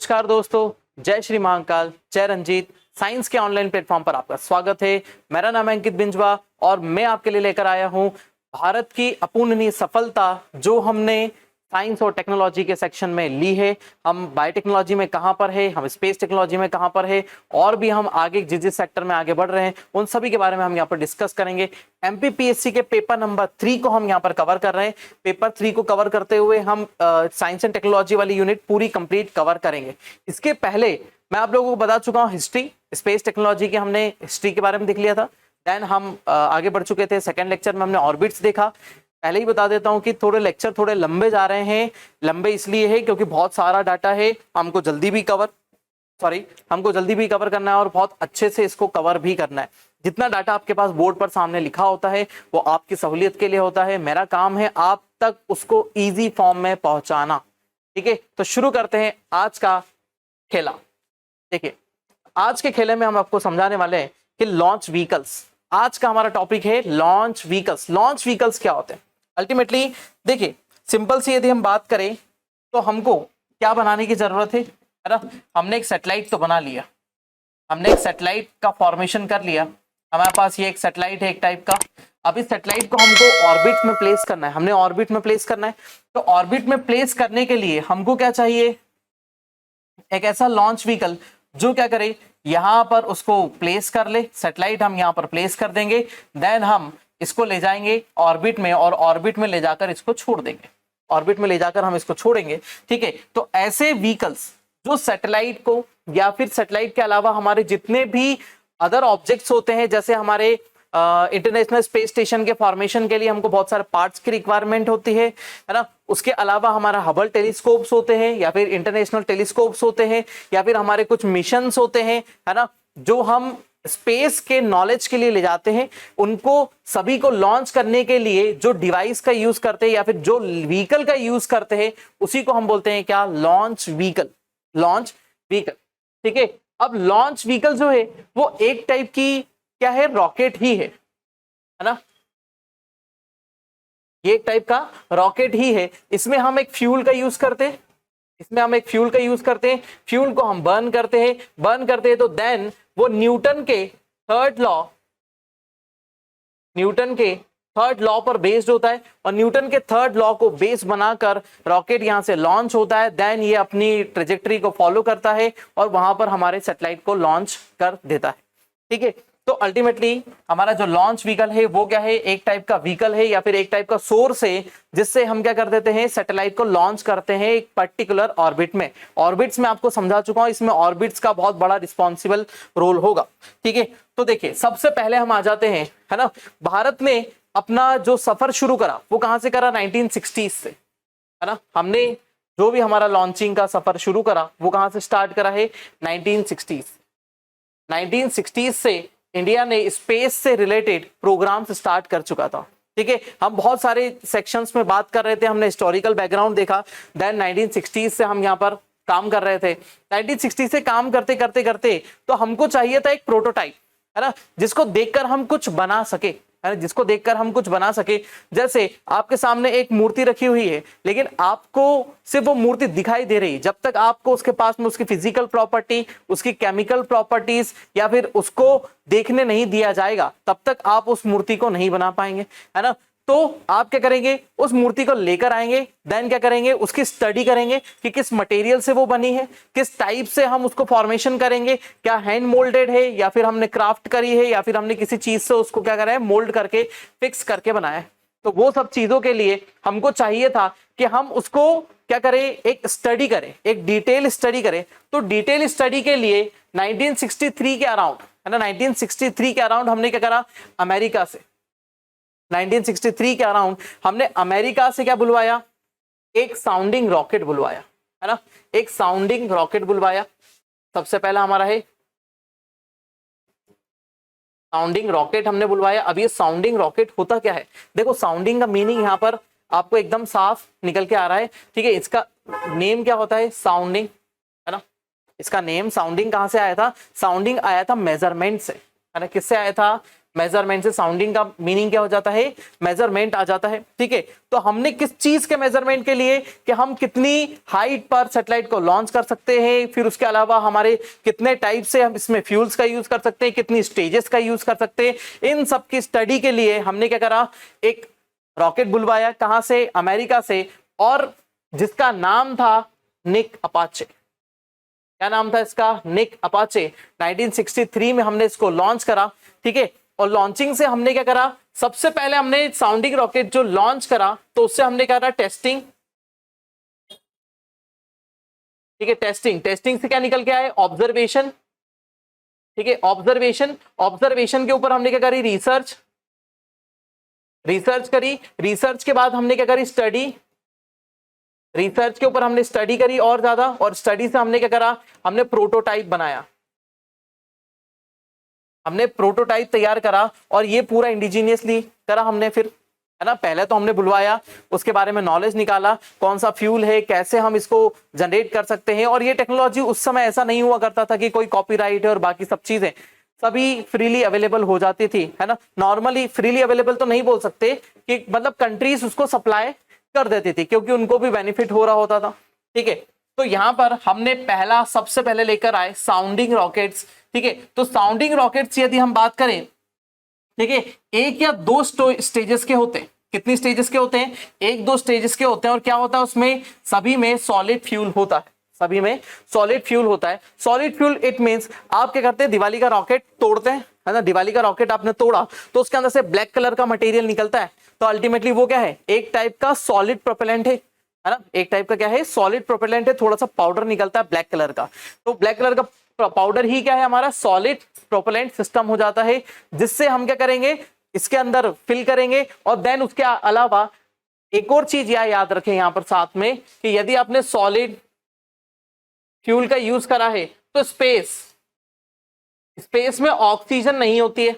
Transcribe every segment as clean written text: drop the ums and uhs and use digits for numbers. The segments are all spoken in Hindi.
नमस्कार दोस्तों, जय श्री महाकाल, जय रंजीत। साइंस के ऑनलाइन प्लेटफॉर्म पर आपका स्वागत है। मेरा नाम है अंकित बिंजवा और मैं आपके लिए लेकर आया हूं भारत की अपूर्णनीय सफलता जो हमने साइंस और टेक्नोलॉजी के सेक्शन में ली है। हम बायोटेक्नोलॉजी में कहां पर है, हम स्पेस टेक्नोलॉजी में कहां पर है और भी हम आगे जिस जिस सेक्टर में आगे बढ़ रहे हैं उन सभी के बारे में हम यहाँ पर डिस्कस करेंगे। एमपीपीएससी के पेपर नंबर 3 को हम यहाँ पर कवर कर रहे हैं। पेपर 3 को कवर करते हुए हम साइंस एंड टेक्नोलॉजी वाली यूनिट पूरी कंप्लीट कवर करेंगे। इसके पहले मैं आप लोगों को बता चुका हूँ हिस्ट्री, स्पेस टेक्नोलॉजी के हमने हिस्ट्री के बारे में देख लिया था। देन हम आगे बढ़ चुके थे। सेकेंड लेक्चर में हमने ऑर्बिट्स देखा। पहले ही बता देता हूं कि थोड़े लेक्चर थोड़े लंबे जा रहे हैं। लंबे इसलिए है क्योंकि बहुत सारा डाटा है, हमको जल्दी भी कवर करना है और बहुत अच्छे से इसको कवर भी करना है। जितना डाटा आपके पास बोर्ड पर सामने लिखा होता है वो आपकी सहूलियत के लिए होता है। मेरा काम है आप तक उसको इजी फॉर्म में पहुंचाना। ठीक है, तो शुरू करते हैं आज का खेला। देखिए, आज के खेले में हम आपको समझाने वाले हैं कि लॉन्च व्हीकल्स। आज का हमारा टॉपिक है लॉन्च व्हीकल्स। लॉन्च व्हीकल्स क्या होते हैं? अल्टीमेटली देखिए, सिंपल सी यदि हम बात करें तो हमको क्या बनाने की जरूरत है ना? हमने एक सैटेलाइट तो बना लिया, हमने एक सैटेलाइट का फॉर्मेशन कर लिया। हमारे पास ये एक सैटेलाइट है एक टाइप का। अब इस सैटेलाइट को हमको ऑर्बिट में प्लेस करना है। हमने ऑर्बिट में प्लेस करना है, तो ऑर्बिट में प्लेस करने के लिए हमको क्या चाहिए? एक ऐसा लॉन्च व्हीकल जो क्या करे, यहां पर उसको प्लेस कर ले। सैटेलाइट हम यहां पर प्लेस कर देंगे, देन हम इसको ले जाएंगे ऑर्बिट में और ऑर्बिट में ले जाकर इसको छोड़ देंगे। ऑर्बिट में ले जाकर हम इसको छोड़ेंगे। ठीक है, तो ऐसे व्हीकल्स जो सैटेलाइट को या फिर सैटेलाइट के अलावा हमारे जितने भी अदर ऑब्जेक्ट्स होते हैं, जैसे हमारे इंटरनेशनल स्पेस स्टेशन के फॉर्मेशन के लिए हमको बहुत सारे पार्ट्स की रिक्वायरमेंट होती है ना। उसके अलावा हमारा हबल टेलीस्कोप्स होते हैं या फिर इंटरनेशनल टेलीस्कोप्स होते हैं या फिर हमारे कुछ मिशंस होते हैं, है ना, जो हम स्पेस के नॉलेज के लिए ले जाते हैं। उनको सभी को लॉन्च करने के लिए जो डिवाइस का यूज करते हैं या फिर जो व्हीकल का यूज करते हैं उसी को हम बोलते हैं क्या? Launch vehicle. Launch vehicle. ठीक है, अब लॉन्च व्हीकल जो है वो एक टाइप की क्या है? रॉकेट ही है ना। ये एक टाइप का रॉकेट ही है। इसमें हम एक फ्यूल का यूज करते हैं। फ्यूल को हम बर्न करते हैं तो देन वो न्यूटन के थर्ड लॉ पर बेस्ड होता है और न्यूटन के थर्ड लॉ को बेस बनाकर रॉकेट यहां से लॉन्च होता है। देन ये अपनी ट्रेजेक्टरी को फॉलो करता है और वहां पर हमारे सैटेलाइट को लॉन्च कर देता है। ठीक है, तो अल्टीमेटली हमारा जो लॉन्च व्हीकल है वो क्या है? एक टाइप का व्हीकल है या फिर एक टाइप का सोर्स है जिससे हम क्या कर देते हैं? सैटेलाइट को लॉन्च करते हैं एक पर्टिकुलर ऑर्बिट में। ऑर्बिट्स में आपको समझा चुका हूं, इसमें ऑर्बिट्स का बहुत बड़ा रिस्पॉन्सिबल रोल होगा। ठीक है, तो देखिए, सबसे पहले हम आ जाते हैं, है ना, भारत ने अपना जो सफर शुरू करा वो कहां से करा? 1960s से, है ना। हमने जो भी हमारा लॉन्चिंग का सफर शुरू करा वो कहां से स्टार्ट करा है? 1960s से इंडिया ने स्पेस से रिलेटेड प्रोग्राम्स स्टार्ट कर चुका था। ठीक है, हम बहुत सारे सेक्शंस में बात कर रहे थे, हमने हिस्टोरिकल बैकग्राउंड देखा। देन 1960s से हम यहाँ पर काम कर रहे थे। 1960 से काम करते करते करते तो हमको चाहिए था एक प्रोटोटाइप, है ना, जिसको देखकर हम कुछ बना सके, है ना, जैसे आपके सामने एक मूर्ति रखी हुई है लेकिन आपको सिर्फ वो मूर्ति दिखाई दे रही है। जब तक आपको उसके पास में उसकी फिजिकल प्रॉपर्टी, उसकी केमिकल प्रॉपर्टीज या फिर उसको देखने नहीं दिया जाएगा तब तक आप उस मूर्ति को नहीं बना पाएंगे, है ना। तो आप क्या करेंगे? उस मूर्ति को लेकर आएंगे, देन क्या करेंगे? उसकी स्टडी करेंगे कि किस मटेरियल से वो बनी है, किस टाइप से हम उसको फॉर्मेशन करेंगे, क्या हैंड मोल्डेड है या फिर हमने क्राफ्ट करी है या फिर हमने किसी चीज से उसको क्या करा है? मोल्ड करके फिक्स करके बनाया है। तो वो सब चीजों के लिए हमको चाहिए था कि हम उसको क्या करें? एक स्टडी करें, एक डिटेल स्टडी करें। तो डिटेल स्टडी के लिए 1963 के अराउंड, है ना, 1963 के अराउंड हमने क्या करा? 1963 के अराउंड हमने अमेरिका से क्या बुलवाया? एक साउंडिंग रॉकेट बुलवाया, है ना, एक साउंडिंग रॉकेट बुलवाया। सबसे पहला हमारा है साउंडिंग रॉकेट हमने बुलवाया। अब ये साउंडिंग रॉकेट होता क्या है? देखो, साउंडिंग का मीनिंग यहाँ पर आपको एकदम साफ निकल के आ रहा है। ठीक है, इसका नेम क्या होता है? साउंडिंग, है ना। इसका नेम साउंडिंग कहां से आया था? साउंडिंग आया था मेजरमेंट से, है ना। किससे आया था? मेजरमेंट से साउंडिंग का मीनिंग क्या हो जाता है, मेजरमेंट आ जाता है। ठीक है, तो हमने किस चीज के मेजरमेंट के लिए कि हम कितनी हाइट पर सैटेलाइट को लॉन्च कर सकते हैं, फिर उसके अलावा हमारे कितने टाइप से हम इसमें फ्यूल्स का यूज कर सकते हैं, कितनी स्टेजेस का यूज कर सकते हैं, इन सब की स्टडी के लिए हमने क्या करा, एक रॉकेट बुलवाया, कहां से, अमेरिका से, और जिसका नाम था निक अपाचे। क्या नाम था इसका, निक अपाचे। 1963 में हमने इसको लॉन्च करा। ठीक है, और लॉन्चिंग से हमने क्या करा, सबसे पहले हमने साउंडिंग रॉकेट जो लॉन्च करा तो उससे हमने करा टेस्टिंग। ठीक है, टेस्टिंग से क्या निकल के आए, ऑब्जर्वेशन। ठीक है, ऑब्जर्वेशन के ऊपर हमने क्या करी, रिसर्च करी, रिसर्च के बाद हमने क्या करी, स्टडी, रिसर्च के ऊपर हमने स्टडी करी और ज्यादा, और स्टडी से हमने क्या करा, हमने प्रोटोटाइप बनाया, हमने प्रोटोटाइप तैयार करा, और ये पूरा इंडिजीनियसली करा हमने फिर, है ना। पहले तो हमने बुलवाया, उसके बारे में नॉलेज निकाला, कौन सा फ्यूल है, कैसे हम इसको जनरेट कर सकते हैं। और ये टेक्नोलॉजी उस समय ऐसा नहीं हुआ करता था कि कोई कॉपीराइट है और बाकी सब चीजें सभी फ्रीली अवेलेबल हो जाती थी, है ना। नॉर्मली फ्रीली अवेलेबल तो नहीं बोल सकते कि मतलब कंट्रीज उसको सप्लाई कर देती थी, क्योंकि उनको भी बेनिफिट हो रहा होता था। ठीक है, तो यहां पर हमने सबसे पहले लेकर आए साउंडिंग रॉकेट्स। ठीक है, तो साउंडिंग रॉकेट्स यदि हम बात करें, ठीक है, एक या दो स्टेजेस के होते हैं। कितनी स्टेजेस के होते हैं, एक दो स्टेजेस के होते हैं। और क्या होता है उसमें, सभी में सॉलिड फ्यूल होता है, सभी में सॉलिड फ्यूल होता है। सॉलिड फ्यूल इट मींस आप क्या करते हैं, दिवाली का रॉकेट तोड़ते हैं, है ना। दिवाली का रॉकेट आपने तोड़ा तो उसके अंदर से ब्लैक कलर का मटेरियल निकलता है, तो अल्टीमेटली वो क्या है, एक टाइप का सॉलिड प्रोपेलेंट है ना। एक टाइप का क्या है, सॉलिड प्रोपेलेंट है, थोड़ा सा पाउडर निकलता है ब्लैक कलर का। तो ब्लैक कलर का पाउडर ही क्या है, हमारा सॉलिड प्रोपेलेंट सिस्टम हो जाता है, जिससे हम क्या करेंगे, इसके अंदर फिल करेंगे। और देन उसके अलावा एक और चीज याद रखें यहां पर साथ में, कि यदि आपने सॉलिड फ्यूल का यूज करा है तो स्पेस में ऑक्सीजन नहीं होती है,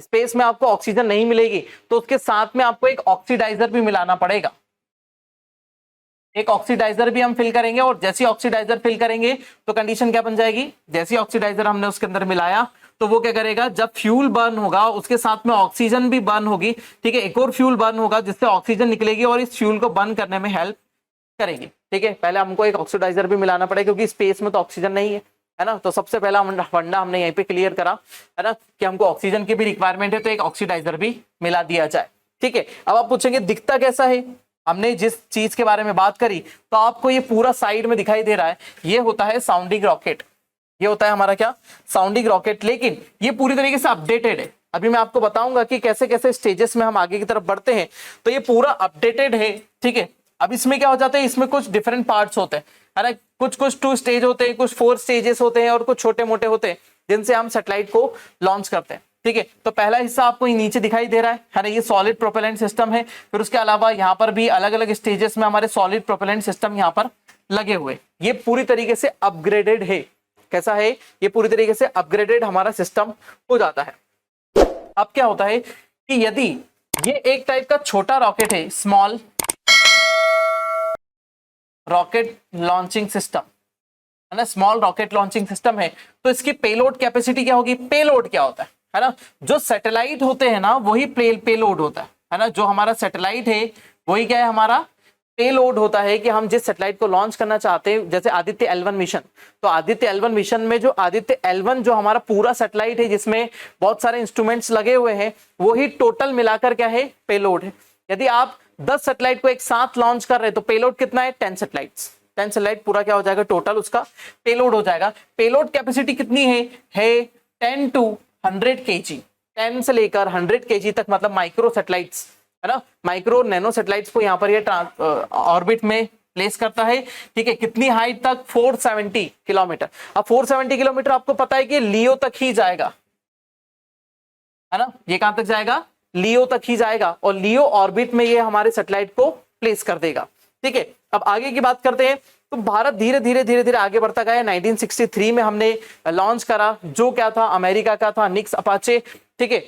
स्पेस में आपको ऑक्सीजन नहीं मिलेगी, तो उसके साथ में आपको एक ऑक्सीडाइजर भी मिलाना पड़ेगा। एक ऑक्सीडाइजर भी हम फिल करेंगे, और जैसे ऑक्सीडाइजर फिल करेंगे तो कंडीशन क्या बन जाएगी, जैसे ऑक्सीडाइजर हमने उसके अंदर मिलाया तो वो क्या करेगा, जब फ्यूल बर्न होगा उसके साथ में ऑक्सीजन भी बर्न होगी। ठीक है, एक और फ्यूल बर्न होगा जिससे ऑक्सीजन निकलेगी और इस फ्यूल को बर्न करने में हेल्प करेगी। ठीक है, पहले हमको एक ऑक्सीडाइजर भी मिलाना पड़ेगा, क्योंकि स्पेस में तो ऑक्सीजन नहीं है ना। तो सबसे पहला फंडा हमने यहीं पे क्लियर करा, है ना, कि हमको ऑक्सीजन की भी रिक्वायरमेंट है, तो एक ऑक्सीडाइजर भी मिला दिया जाए। ठीक है, अब आप पूछेंगे दिखता कैसा है। हमने जिस चीज के बारे में बात करी तो आपको ये पूरा साइड में दिखाई दे रहा है, ये होता है साउंडिंग रॉकेट। ये होता है हमारा क्या, साउंडिंग रॉकेट। लेकिन ये पूरी तरीके से अपडेटेड है। अभी मैं आपको बताऊंगा कि कैसे कैसे स्टेजेस में हम आगे की तरफ बढ़ते हैं, तो ये पूरा अपडेटेड है। ठीक है, अब इसमें क्या हो जाता है, इसमें कुछ डिफरेंट पार्ट्स होते हैं, है ना। कुछ 2 स्टेज होते हैं, कुछ 4 स्टेजेस होते हैं, और कुछ छोटे मोटे होते हैं जिनसे हम सैटेलाइट को लॉन्च करते हैं। ठीक है, तो पहला हिस्सा आपको नीचे दिखाई दे रहा है ना, ये सॉलिड प्रोपेलेंट सिस्टम है। फिर उसके अलावा यहाँ पर भी अलग अलग स्टेजेस में हमारे सॉलिड प्रोपेलेंट सिस्टम यहाँ पर लगे हुए। ये पूरी तरीके से अपग्रेडेड है। कैसा है, ये पूरी तरीके से अपग्रेडेड हमारा सिस्टम हो जाता है। अब क्या होता है कि यदि ये एक टाइप का छोटा रॉकेट है, स्मॉल रॉकेट लॉन्चिंग सिस्टम, है ना, स्मॉल रॉकेट लॉन्चिंग सिस्टम है, तो इसकी पेलोड कैपेसिटी क्या होगी। पेलोड क्या होता है ना, जो सैटेलाइट होते हैं ना वही पेलोड होता है ना। जो हमारा सैटेलाइट है वही क्या है, हमारा पेलोड होता है। कि हम जिस सैटेलाइट को लॉन्च करना चाहते हैं, जैसे आदित्य L1 मिशन, तो आदित्य L1 मिशन में जो आदित्य L1 जो हमारा पूरा सैटेलाइट है, जिसमें बहुत सारे इंस्ट्रूमेंट्स लगे हुए हैं, वही टोटल मिलाकर क्या है, पेलोड है। यदि आप 10 सैटेलाइट को एक साथ लॉन्च कर रहे हैं तो पेलोड कितना है, 10 सैटेलाइट्स। 10 सैटेलाइट पूरा क्या हो जाएगा, टोटल उसका पेलोड हो जाएगा। पेलोड कैपेसिटी कितनी है 10 to 100 kg। 10 से लेकर 100 kg तक, मतलब माइक्रो सैटेलाइट्स, है ना, माइक्रो नैनो सैटेलाइट्स को यहाँ पर ये ऑर्बिट में प्लेस करता है। ठीक है, कितनी हाइट तक, 470 किलोमीटर। अब 470 किलोमीटर आपको पता है कि लियो तक ही जाएगा, है ना। ये कहां तक जाएगा, लियो तक ही जाएगा, और लियो ऑर्बिट में ये हमारे सैटेलाइट को प्लेस कर देगा। ठीक है, अब आगे की बात करते हैं। तो भारत धीरे धीरे आगे बढ़ता गया। 1963 में हमने लॉन्च करा, जो क्या था, अमेरिका का था, निक्स अपाचे। ठीक है,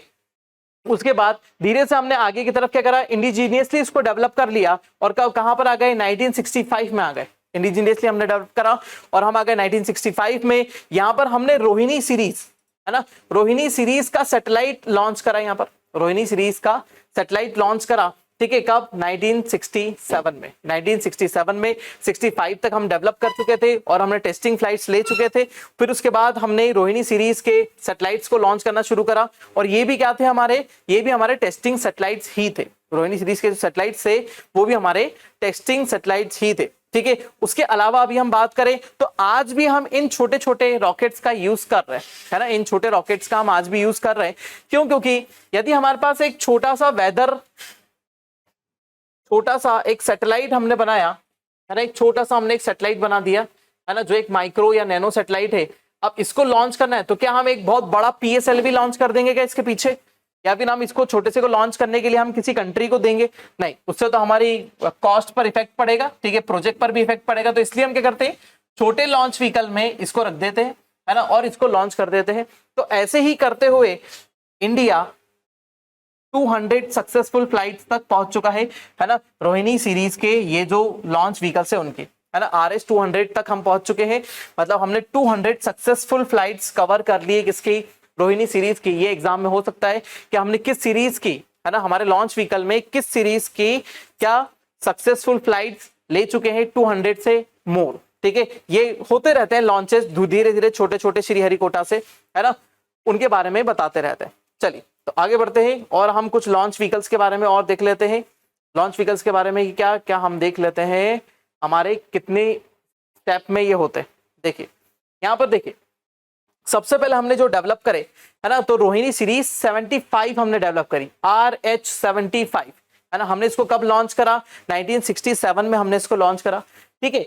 उसके बाद धीरे से हमने आगे की तरफ क्या करा, इंडिजीनियसली इसको डेवलप कर लिया, और कहां पर आ गए, 1965 में आ गए। इंडिजीनियसली हमने डेवलप करा और हम आ गए 1965 में। यहां पर हमने रोहिणी सीरीज, है ना। रोहिणी सीरीज का सैटेलाइट लॉन्च करा यहाँ पर, रोहिणी सीरीज का सैटेलाइट लॉन्च करा, ठीक है, कब? 1967 में। 1967 में 65 तक हम डेवलप कर चुके थे और हमने टेस्टिंग फ्लाइट्स ले चुके थे। फिर उसके बाद हमने रोहिणी सीरीज के सैटेलाइट्स को लॉन्च करना शुरू करा, और ये भी क्या थे हमारे, ये भी हमारे टेस्टिंग सैटेलाइट्स ही थे। रोहिणी सीरीज के जो सैटेलाइट्स थे वो भी हमारे टेस्टिंग सैटेलाइट्स ही थे, ठीक है। उसके अलावा अभी हम बात करें तो आज भी हम इन छोटे छोटे रॉकेट्स का यूज कर रहे हैं, है ना, इन छोटे रॉकेट्स का हम आज भी यूज कर रहे हैं। क्यों? क्योंकि यदि हमारे पास एक छोटा सा एक सैटेलाइट हमने बनाया, है ना, एक छोटा सा हमने एक सैटेलाइट बना दिया, है ना, जो एक माइक्रो या नैनो सैटेलाइट है, अब इसको लॉन्च करना है तो क्या हम एक बहुत बड़ा PSLV लॉन्च कर देंगे क्या इसके पीछे, या फिर हम इसको छोटे से को लॉन्च करने के लिए हम किसी कंट्री को देंगे? नहीं, उससे तो हमारी कॉस्ट पर इफेक्ट पड़ेगा, ठीक है, प्रोजेक्ट पर भी इफेक्ट पड़ेगा। तो इसलिए हम क्या करते हैं, छोटे लॉन्च व्हीकल में इसको रख देते हैं, है ना, और इसको लॉन्च कर देते हैं। तो ऐसे ही करते हुए इंडिया 200 सक्सेसफुल फ्लाइट्स तक पहुंच चुका है ना, रोहिणी सीरीज के ये जो लॉन्च व्हीकल्स है उनके, है ना, RS-200 तक हम पहुंच चुके हैं। मतलब हमने 200 सक्सेसफुल फ्लाइट्स कवर कर लिए किसकी, रोहिणी सीरीज की। ये एग्जाम में हो सकता है कि हमने किस सीरीज की, है ना, हमारे लॉन्च व्हीकल में किस सीरीज की क्या सक्सेसफुल फ्लाइट्स ले चुके हैं 200 से मोर, ठीक है। ये होते रहते हैं लॉन्चेस धीरे धीरे छोटे छोटे श्रीहरिकोटा से, है ना, उनके बारे में बताते रहते हैं। चलिए तो आगे बढ़ते हैं और हम कुछ लॉन्च व्हीकल्स के बारे में और देख लेते हैं। लॉन्च व्हीकल्स के बारे में क्या क्या हम देख लेते हैं, हमारे कितने स्टेप में ये होते हैं। देखिए यहाँ पर, देखिए सबसे पहले हमने जो डेवलप करे, है ना, तो रोहिणी सीरीज 75 हमने डेवलप करी, RH-75, है ना। हमने इसको कब लॉन्च करा? 1967 में हमने इसको लॉन्च करा, ठीक है।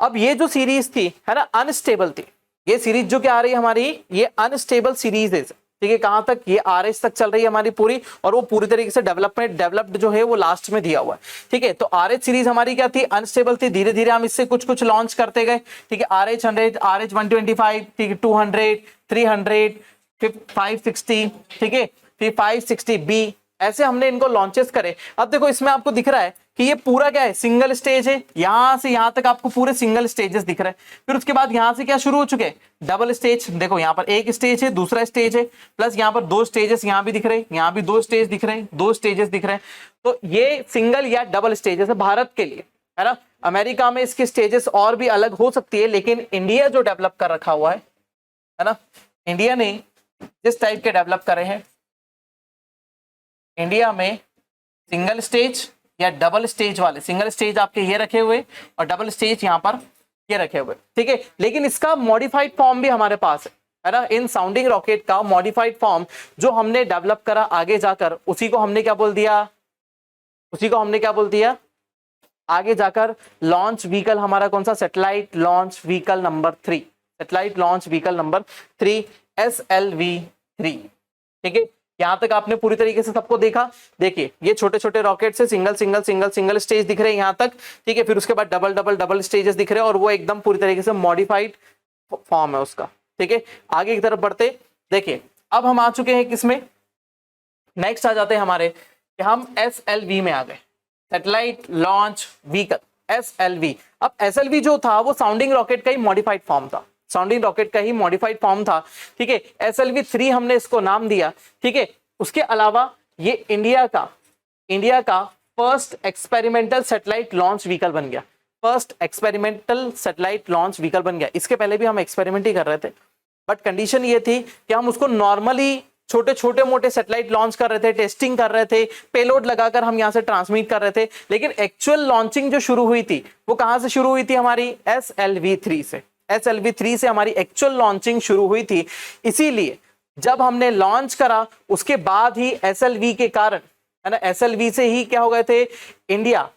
अब ये जो सीरीज थी, है ना, अनस्टेबल थी। ये सीरीज जो क्या आ रही है हमारी, ये अनस्टेबल सीरीज है, ठीक है। कहां तक? ये RS तक चल रही है हमारी पूरी, और वो पूरी तरीके से डेवलप्ड जो है वो लास्ट में दिया हुआ है, ठीक है। तो RH सीरीज हमारी क्या थी? अनस्टेबल थी। धीरे धीरे हम इससे कुछ कुछ लॉन्च करते गए, ठीक है। RH-100, RH-125, ठीक है, 200, 300, फिर 560, ठीक है, फिर 560B, ऐसे हमने इनको लॉन्चेस करे। अब देखो इसमें आपको दिख रहा है कि ये पूरा क्या है, सिंगल स्टेज है। यहां से यहां तक आपको पूरे सिंगल स्टेजेस दिख रहे हैं। फिर उसके बाद यहां से क्या शुरू हो चुके हैं, डबल स्टेज। देखो यहाँ पर एक स्टेज है, दूसरा स्टेज है, प्लस यहाँ पर 2 स्टेजेस यहाँ भी दिख रहे हैं, यहाँ भी 2 स्टेज दिख रहे हैं, 2 स्टेजेस दिख रहे हैं। तो ये सिंगल या डबल स्टेजेस है भारत के लिए, है ना। अमेरिका में इसके स्टेजेस और भी अलग हो सकती है, लेकिन इंडिया जो डेवलप कर रखा हुआ है ना, इंडिया ने जिस टाइप के डेवलप करे हैं, इंडिया में सिंगल स्टेज या डबल स्टेज वाले, सिंगल स्टेज आपके ये रखे हुए और डबल स्टेज यहाँ पर ये रखे हुए, ठीक है। लेकिन इसका मॉडिफाइड फॉर्म भी हमारे पास है ना। इन साउंडिंग रॉकेट का मॉडिफाइड फॉर्म जो हमने डेवलप करा आगे जाकर, उसी को हमने क्या बोल दिया, आगे जाकर लॉन्च व्हीकल हमारा कौन सा, satellite launch vehicle number 3, satellite launch vehicle number 3, SLV-3, ठीक है। यहां तक आपने पूरी तरीके से सबको देखा। देखिए ये छोटे छोटे रॉकेट से सिंगल स्टेज दिख रहे हैं यहां तक, ठीक है। फिर उसके बाद डबल स्टेजेस दिख रहे हैं, और वो एकदम पूरी तरीके से मॉडिफाइड फॉर्म है उसका, ठीक है। आगे की तरफ बढ़ते, देखिए अब हम आ चुके हैं किसमें, नेक्स्ट आ जाते हैं हमारे कि हम SLV में आ गए, सैटेलाइट लॉन्च व्हीकल SLV। अब SLV जो था वो साउंडिंग रॉकेट का ही मॉडिफाइड फॉर्म था, साउंडिंग रॉकेट का ही मॉडिफाइड फॉर्म था, ठीक है। SLV-3 हमने इसको नाम दिया, ठीक है। उसके अलावा ये इंडिया का first experimental satellite launch vehicle बन गया, first experimental satellite launch vehicle बन गया। इसके पहले भी हम एक्सपेरिमेंट ही कर रहे थे, बट कंडीशन ये थी कि हम उसको नॉर्मली छोटे मोटे सैटेलाइट लॉन्च कर रहे थे, टेस्टिंग कर रहे थे, पेलोड लगाकर हम यहाँ से ट्रांसमिट कर रहे थे। लेकिन एक्चुअल लॉन्चिंग जो शुरू हुई थी वो कहां से शुरू हुई थी, हमारी SLV-3 से। SLV-3 से हमारी एक्चुअल लॉन्चिंग शुरू हुई थी। इसीलिए जब हमने लॉन्च करा उसके बाद ही SLV के कारण, है ना, SLV से ही क्या हो गए थे, इंडिया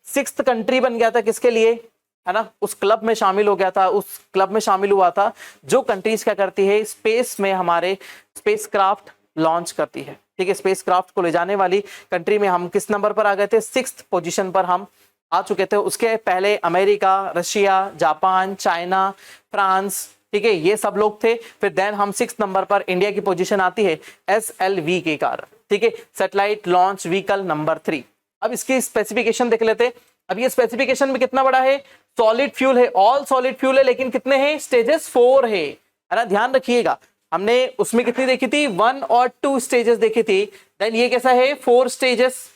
6th कंट्री बन गया था किसके लिए, है ना, उस क्लब में शामिल हो गया था, उस क्लब में शामिल हुआ था जो कंट्रीज क्या करती है, स्पेस में हमारे स्पेसक्राफ्ट लॉन्च करती है, ठीक है। स्पेसक्राफ्ट को ले जाने वाली कंट्री में हम किस नंबर पर आ गए थे, 6th पोजीशन पर हम आ चुके थे। उसके पहले America, Russia, Japan, China, France, ठीक है, ये सब लोग थे। फिर देन हम 6th नंबर पर इंडिया की पोजीशन आती है SLV के कारण, ठीक है, सैटेलाइट लॉन्च व्हीकल नंबर 3। अब इसकी स्पेसिफिकेशन देख लेते हैं। अब ये स्पेसिफिकेशन में कितना बड़ा है, सॉलिड फ्यूल है, ऑल सॉलिड फ्यूल है, लेकिन कितने हैं स्टेजेस, 4 है ना। ध्यान रखिएगा हमने उसमें कितनी देखी थी, 1 और 2 स्टेजेस देखी थी। देन ये कैसा है, 4 स्टेजेस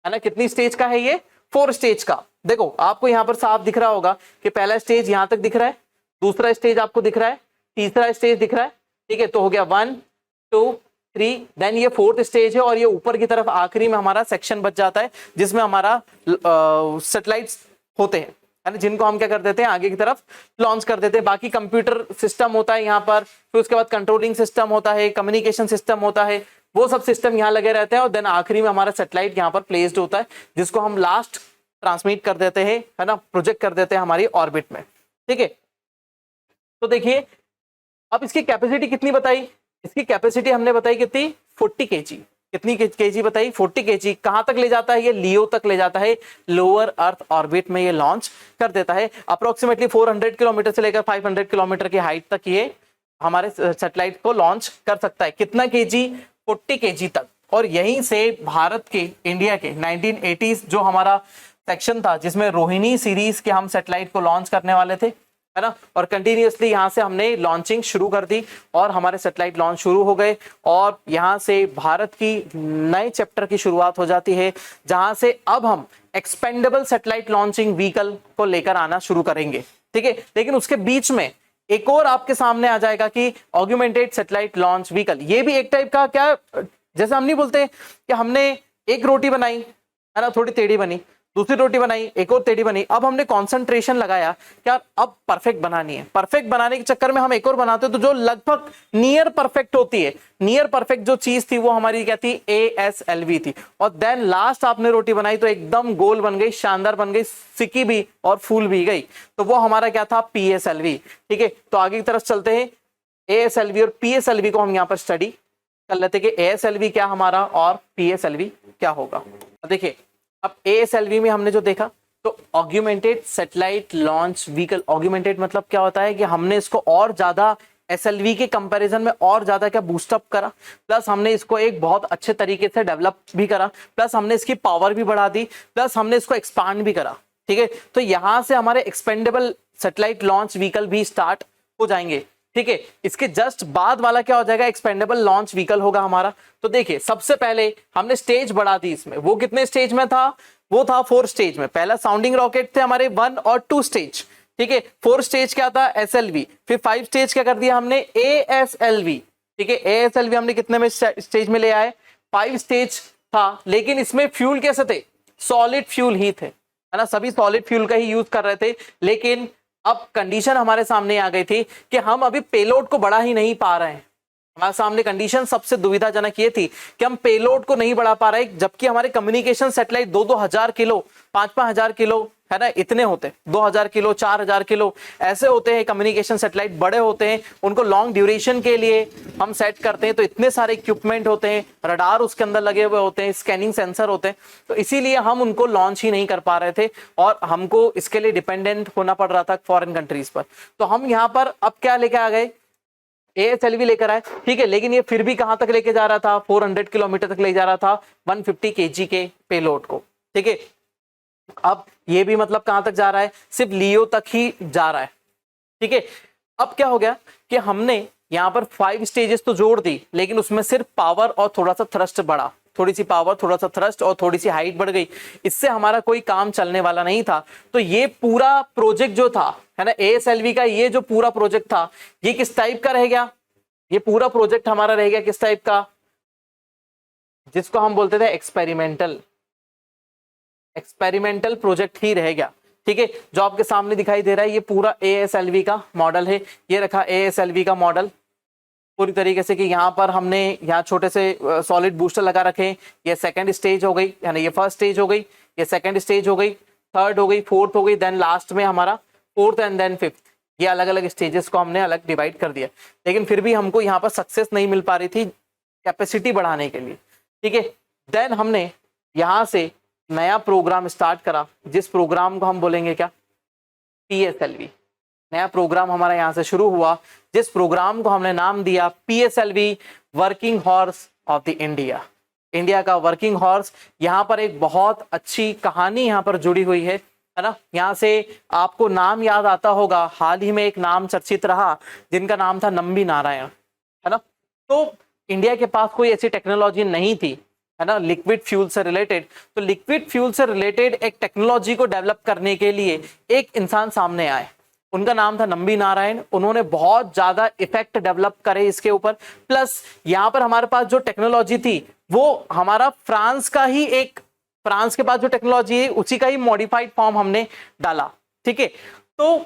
है ना। कितनी स्टेज का है ये, 4 स्टेज का। देखो आपको यहाँ पर साफ दिख रहा होगा कि पहला स्टेज यहाँ तक दिख रहा है, दूसरा स्टेज आपको दिख रहा है, तीसरा स्टेज दिख रहा है, ठीक है। तो हो गया 1 2 3, देन ये 4th स्टेज है, और ये ऊपर की तरफ आखिरी में हमारा सेक्शन बच जाता है जिसमें हमारा सैटेलाइट्स होते हैं, है ना, जिनको हम क्या कर देते हैं, आगे की तरफ लॉन्च कर देते हैं। बाकी कंप्यूटर सिस्टम होता है यहाँ पर, फिर उसके बाद कंट्रोलिंग सिस्टम होता है, कम्युनिकेशन सिस्टम होता है, वो सब सिस्टम यहाँ लगे रहते हैं। और देन आखिरी में हमारा सैटेलाइट यहाँ पर प्लेस्ड होता है, जिसको हम लास्ट ट्रांसमिट कर देते हैं, है ना, प्रोजेक्ट कर देते हैं हमारी ऑर्बिट में, ठीक है। तो देखिए अब इसकी कैपेसिटी कितनी बताई, इसकी कैपेसिटी हमने बताई कितनी, 40 kg। कितनी केजी बताई, 40 kg। कहां तक ले जाता है ये, लियो तक ले जाता है, लोअर अर्थ ऑर्बिट में ये लॉन्च कर देता है। अप्रोक्सीमेटली 400 किलोमीटर से लेकर 500 किलोमीटर की हाइट तक ये हमारे सैटेलाइट को लॉन्च कर सकता है। कितना केजी, 40 kg तक। और यहीं से भारत के, इंडिया के 1980s जो हमारा सेक्शन था जिसमें रोहिणी सीरीज के हम सैटेलाइट को लॉन्च करने वाले थे, है ना, और कंटिन्यूअसली यहाँ से हमने लॉन्चिंग शुरू कर दी और हमारे सैटेलाइट लॉन्च शुरू हो गए। और यहाँ से भारत की नए चैप्टर की शुरुआत हो जाती है, जहां से अब हम एक्सपेंडेबल सैटेलाइट लॉन्चिंग व्हीकल को लेकर आना शुरू करेंगे, ठीक है। लेकिन उसके बीच में एक और आपके सामने आ जाएगा कि ऑग्यूमेंटेड सैटेलाइट लॉन्च व्हीकल। ये भी एक टाइप का, क्या, जैसे हम नहीं बोलते कि हमने एक रोटी बनाई, है ना, थोड़ी टेढ़ी बनी, दूसरी रोटी बनाई, एक और टेढ़ी बनी। अब हमने कंसंट्रेशन लगाया क्या, अब परफेक्ट बनानी है। परफेक्ट बनाने के चक्कर में हम एक और बनाते हैं, तो जो लगभग नियर परफेक्ट होती है, नियर परफेक्ट जो चीज थी वो हमारी क्या थी, ASLV थी। और देन लास्ट आपने रोटी बनाई तो एकदम गोल बन गई, शानदार बन गई, सिकी भी और फूल भी गई, तो वो हमारा क्या था, PSLV, ठीक है। तो आगे की तरफ चलते हैं, ASLV और PSLV को हम यहाँ पर स्टडी कर लेते कि ASLV क्या हमारा और PSLV क्या होगा। देखिए अब ASLV में हमने जो देखा, तो augmented satellite launch vehicle. Augmented मतलब क्या होता है कि हमने इसको और ज्यादा SLV के कंपैरिजन में और ज्यादा क्या बूस्टअप करा, प्लस हमने इसको एक बहुत अच्छे तरीके से डेवलप भी करा, प्लस हमने इसकी पावर भी बढ़ा दी, प्लस हमने इसको एक्सपांड भी करा, ठीक है। तो यहां से हमारे एक्सपेंडेबल सैटेलाइट लॉन्च व्हीकल भी स्टार्ट हो जाएंगे, ठीक है। इसके जस्ट बाद वाला क्या हो जाएगा, एक्सपेंडेबल लॉन्च व्हीकल होगा हमारा। तो देखिए सबसे पहले हमने स्टेज बढ़ा दी इसमें। वो कितने स्टेज में था, वो था 4 स्टेज में। पहला साउंडिंग रॉकेट थे हमारे 1 और 2 स्टेज, ठीक है। 4 स्टेज क्या था, SLV। फिर 5 स्टेज क्या कर दिया हमने, ASLV, ठीक है। ASLV हमने कितने में स्टेज में ले आए, 5 स्टेज था। लेकिन इसमें फ्यूल कैसे थे, सॉलिड फ्यूल ही थे, है ना, सभी सॉलिड फ्यूल का ही यूज कर रहे थे। लेकिन अब कंडीशन हमारे सामने आ गई थी कि हम अभी पेलोड को बढ़ा ही नहीं पा रहे हैं। हमारे सामने कंडीशन सबसे दुविधाजनक ये थी कि हम पेलोड को नहीं बढ़ा पा रहे, जबकि हमारे कम्युनिकेशन सैटेलाइट 2-2 हजार किलो, 5-5 हजार किलो, है ना, इतने होते, 2000 किलो, 4000 किलो ऐसे होते हैं कम्युनिकेशन सैटेलाइट, बड़े होते हैं। उनको लॉन्ग ड्यूरेशन के लिए हम सेट करते हैं, तो इतने सारे इक्विपमेंट होते हैं, रडार उसके अंदर लगे हुए होते हैं, स्कैनिंग सेंसर होते हैं, तो इसीलिए हम उनको लॉन्च ही नहीं कर पा रहे थे और हमको इसके लिए डिपेंडेंट होना पड़ रहा था फॉरेन कंट्रीज पर। तो हम यहाँ पर अब क्या लेके आ गए, ASLV लेकर आए, ठीक है। लेकिन ये फिर भी कहां तक लेके जा रहा था, 400 किलोमीटर तक ले जा रहा था 150 kg के पेलोड को, ठीक है। अब ये भी मतलब कहां तक जा रहा है, सिर्फ लियो तक ही जा रहा है, ठीक है। अब क्या हो गया कि हमने यहाँ पर 5 स्टेजेस तो जोड़ दी, लेकिन उसमें सिर्फ पावर और थोड़ा सा थ्रस्ट बढ़ा, थोड़ी सी पावर, थोड़ा सा थ्रस्ट और थोड़ी सी हाइट बढ़ गई। इससे हमारा कोई काम चलने वाला नहीं था। तो ये पूरा प्रोजेक्ट जो था, है ना, ASLV का ये जो पूरा प्रोजेक्ट था, ये किस टाइप का रह गया, ये पूरा प्रोजेक्ट हमारा रह गया किस टाइप का, जिसको हम बोलते थे एक्सपेरिमेंटल प्रोजेक्ट ही रह गया, ठीक है। जो आपके सामने दिखाई दे रहा है ये पूरा ASLV का मॉडल है। ये रखा ASLV का मॉडल पूरी तरीके से कि यहाँ पर हमने यहाँ छोटे से सॉलिड बूस्टर लगा रखे हैं। ये सेकंड स्टेज हो गई, यानी ये फर्स्ट स्टेज हो गई, ये सेकंड स्टेज हो गई, थर्ड हो गई, फोर्थ हो गई, देन लास्ट में हमारा 4th एंड देन 5th। ये अलग अलग स्टेजेस को हमने अलग डिवाइड कर दिया। लेकिन फिर भी हमको यहाँ पर सक्सेस नहीं मिल पा रही थी कैपेसिटी बढ़ाने के लिए, ठीक है। देन हमने यहाँ से नया प्रोग्राम स्टार्ट करा, जिस प्रोग्राम को हम बोलेंगे क्या, PSLV। नया प्रोग्राम हमारा यहाँ से शुरू हुआ, जिस प्रोग्राम को हमने नाम दिया PSLV, working horse of the India. India का वर्किंग हॉर्स। यहाँ पर एक बहुत अच्छी कहानी यहाँ पर जुड़ी हुई है ना। यहाँ से आपको नाम याद आता होगा, हाल ही में एक नाम चर्चित रहा जिनका नाम था नंबी नारायण, है ना। तो इंडिया के पास कोई ऐसी टेक्नोलॉजी नहीं थी, है ना, लिक्विड फ्यूल से रिलेटेड। तो लिक्विड फ्यूल से रिलेटेड एक टेक्नोलॉजी को डेवलप करने के लिए एक इंसान सामने आए, उनका नाम था नंबी नारायण। उन्होंने बहुत ज्यादा इफेक्ट डेवलप करे इसके ऊपर, प्लस यहाँ पर हमारे पास जो टेक्नोलॉजी थी वो हमारा फ्रांस के पास जो टेक्नोलॉजी है उसी का ही मॉडिफाइड फॉर्म हमने डाला, ठीक है। तो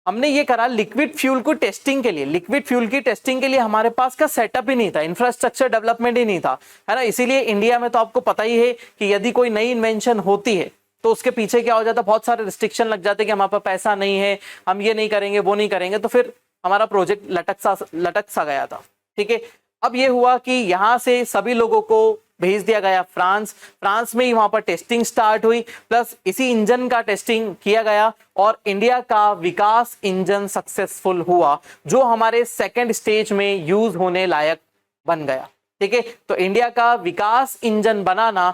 हमने ये करा लिक्विड फ्यूल को टेस्टिंग के लिए, लिक्विड फ्यूल की टेस्टिंग के लिए हमारे पास का सेटअप ही नहीं था, इंफ्रास्ट्रक्चर डेवलपमेंट ही नहीं था, है ना। इसीलिए इंडिया में तो आपको पता ही है कि यदि कोई नई इन्वेंशन होती है तो उसके पीछे क्या हो जाता है, बहुत सारे रिस्ट्रिक्शन लग जाते हैं कि हमारे पास पैसा नहीं है, हम ये नहीं करेंगे वो नहीं करेंगे, तो फिर हमारा प्रोजेक्ट लटक सा गया था, ठीक है। अब ये हुआ कि यहाँ से सभी लोगों को भेज दिया गया फ्रांस में ही वहां पर टेस्टिंग स्टार्ट हुई, प्लस इसी इंजन का टेस्टिंग किया गया और इंडिया का विकास इंजन सक्सेसफुल हुआ, जो हमारे सेकंड स्टेज में यूज होने लायक बन गया, ठीक है। तो इंडिया का विकास इंजन बनाना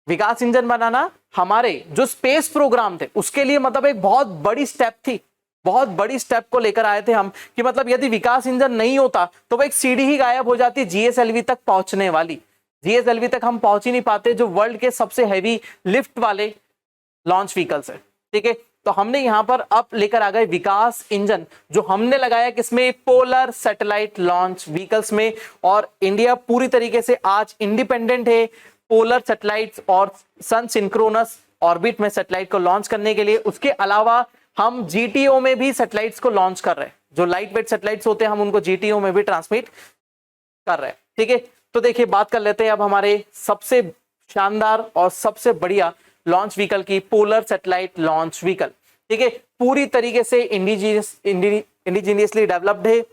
विकास इंजन बनाना हमारे जो स्पेस प्रोग्राम थे उसके लिए मतलब एक बहुत बड़ी स्टेप थी, बहुत बड़ी स्टेप को लेकर आए थे हम, कि मतलब यदि विकास इंजन नहीं होता तो वो एक सीढ़ी ही गायब हो जाती जीएसएलवी तक पहुंचने वाली। जीएसएलवी तक हम पहुंच ही नहीं पाते, जो वर्ल्ड के सबसे हैवी लिफ्ट वाले लॉन्च व्हीकल्स है, ठीक है। तो हमने यहां पर अब लेकर आ गए विकास इंजन, जो हमने लगाया किसमें, पोलर सैटेलाइट लॉन्च व्हीकल्स में। और इंडिया पूरी तरीके से आज इंडिपेंडेंट है पोलर सैटेलाइट्स और सन सिंक्रोनस ऑर्बिट में सैटेलाइट को लॉन्च करने के लिए। उसके अलावा हम जीटीओ में भी सैटेलाइट्स को लॉन्च कर रहे हैं, जो लाइट वेट सैटेलाइट्स होते हैं हम उनको जीटीओ में भी ट्रांसमिट कर रहे हैं, ठीक है। तो देखिए बात कर लेते हैं अब हमारे सबसे शानदार और सबसे बढ़िया लॉन्च व्हीकल की, पोलर सैटेलाइट लॉन्च व्हीकल, ठीक है। पूरी तरीके से इंडिजीनियसली डेवलप्ड है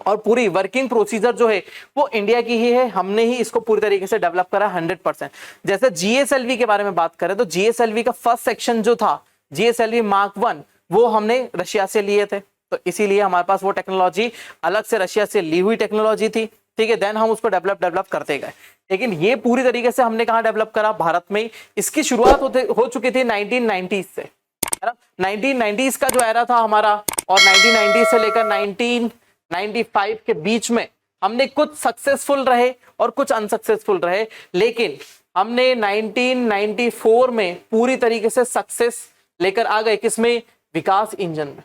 और पूरी वर्किंग प्रोसीजर जो है वो इंडिया की ही है, हमने ही इसको पूरी तरीके से डेवलप करा 100%। जैसे जीएसएलवी के बारे में बात करें तो जीएसएलवी का फर्स्ट सेक्शन जो था जीएसएलवी मार्क 1 वो हमने रशिया से लिए थे, तो इसीलिए हमारे पास वो टेक्नोलॉजी अलग से रशिया से ली हुई टेक्नोलॉजी थी, ठीक है। देन हम उसको डेवलप करते गए, लेकिन ये पूरी तरीके से हमने कहा डेवलप करा, भारत में। इसकी शुरुआत हो चुकी थी 1990s से, है ना। 1990s का जो एरा था हमारा, और 1990 से लेकर 1995 के बीच में हमने कुछ सक्सेसफुल रहे और कुछ अनसक्सेसफुल रहे, लेकिन हमने 1994 में पूरी तरीके से सक्सेस लेकर आ गए, किसमें, विकास इंजन में।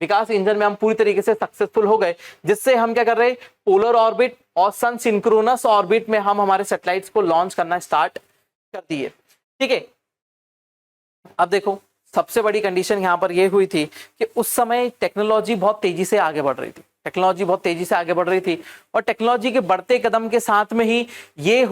विकास इंजन में हम पूरी तरीके से सक्सेसफुल हो गए, जिससे हम क्या कर रहे हैं, पोलर ऑर्बिट और सन सिंक्रोनस ऑर्बिट में हम हमारे सैटेलाइट्स को लॉन्च करना स्टार्ट कर दिए, ठीक है। अब देखो सबसे बड़ी कंडीशन यहां पर यह हुई थी कि उस समय टेक्नोलॉजी बहुत तेजी से आगे बढ़ रही थी, और टेक्नोलॉजी के बढ़ते कदम के साथ में ही ये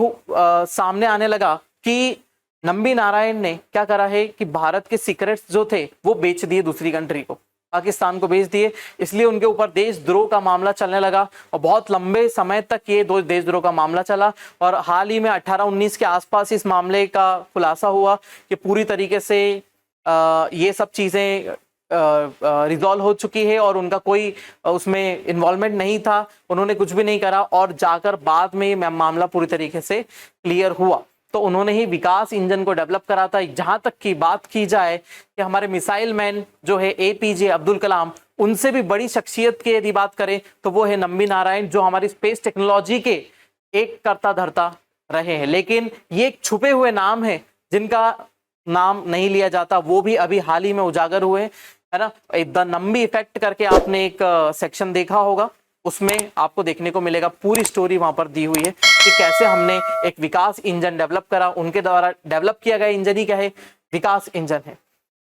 सामने आने लगा कि नंबी नारायण ने क्या करा है कि भारत के सीक्रेट्स जो थे वो बेच दिए दूसरी कंट्री को, पाकिस्तान को बेच दिए। इसलिए उनके ऊपर देशद्रोह का मामला चलने लगा और बहुत लंबे समय तक ये देशद्रोह का मामला चला, और हाल ही में 18-19 के आसपास इस मामले का खुलासा हुआ कि पूरी तरीके से ये सब चीजें रिजॉल्व हो चुकी है और उनका कोई उसमें इन्वॉल्वमेंट नहीं था, उन्होंने कुछ भी नहीं करा, और जाकर बाद में मामला पूरी तरीके से क्लियर हुआ। तो उन्होंने ही विकास इंजन को डेवलप करा था। जहां तक की बात की जाए कि हमारे मिसाइल मैन जो है एपीजे अब्दुल कलाम, उनसे भी बड़ी शख्सियत की यदि बात करें तो वो है नंबी नारायण, जो हमारी स्पेस टेक्नोलॉजी के एक करता धरता रहे हैं। लेकिन ये एक छुपे हुए नाम है जिनका नाम नहीं लिया जाता, वो भी अभी हाल ही में उजागर हुए, है ना। द नंबी इफेक्ट करके आपने एक सेक्शन देखा होगा, उसमें आपको देखने को मिलेगा, पूरी स्टोरी वहां पर दी हुई है कि कैसे हमने एक विकास इंजन डेवलप करा, उनके द्वारा डेवलप किया गया इंजन ही क्या है, विकास इंजन है,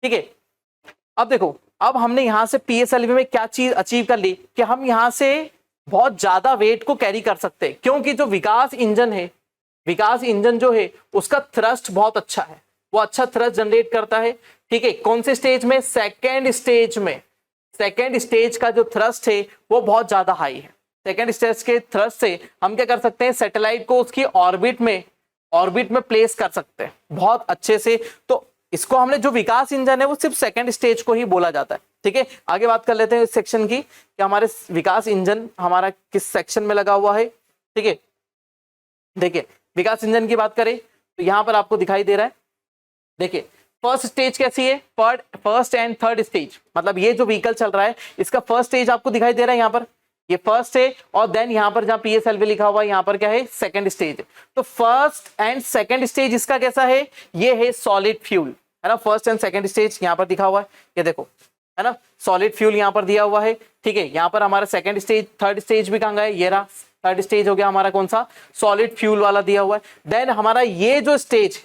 ठीक है। अब देखो, अब हमने यहां से पीएसएलवी में क्या चीज अचीव कर ली कि हम यहां से बहुत ज्यादा वेट को कैरी कर सकते हैं, क्योंकि जो विकास इंजन है, विकास इंजन जो है उसका थ्रस्ट बहुत अच्छा है, वो अच्छा थ्रस्ट जनरेट करता है, ठीक है। कौन से स्टेज में, सेकेंड स्टेज में। सेकेंड स्टेज का जो थ्रस्ट है वो बहुत ज्यादा हाई है। सेकेंड स्टेज के थ्रस्ट से हम क्या कर सकते हैं, सैटेलाइट को उसकी ऑर्बिट में प्लेस कर सकते हैं बहुत अच्छे से। तो इसको हमने जो विकास इंजन है वो सिर्फ सेकेंड स्टेज को ही बोला जाता है, ठीक है। आगे बात कर लेते हैं इस सेक्शन की कि हमारे विकास इंजन हमारा किस सेक्शन में लगा हुआ है, ठीक है। देखिए विकास इंजन की बात करें तो यहां पर आपको दिखाई दे रहा है, देखिए फर्स्ट स्टेज कैसी है, फर्स्ट एंड थर्ड स्टेज, मतलब ये जो व्हीकल चल रहा है इसका फर्स्ट स्टेज आपको दिखाई दे रहा है यहाँ पर, ये फर्स्ट है, और देन यहाँ पर जहाँ PSLV लिखा हुआ है यहाँ पर क्या है, सेकंड स्टेज। तो फर्स्ट एंड सेकंड स्टेज इसका कैसा है, ये है सॉलिड फ्यूल, है ना। फर्स्ट एंड सेकंड स्टेज यहाँ पर दिखा हुआ है, ये देखो, है ना, सॉलिड फ्यूल यहाँ पर दिया हुआ है, ठीक है। यहाँ पर हमारा सेकंड स्टेज, थर्ड स्टेज भी कहाँ गया, ये रहा, थर्ड स्टेज हो गया हमारा कौन सा, सॉलिड फ्यूल वाला दिया हुआ है। देन हमारा ये जो स्टेज,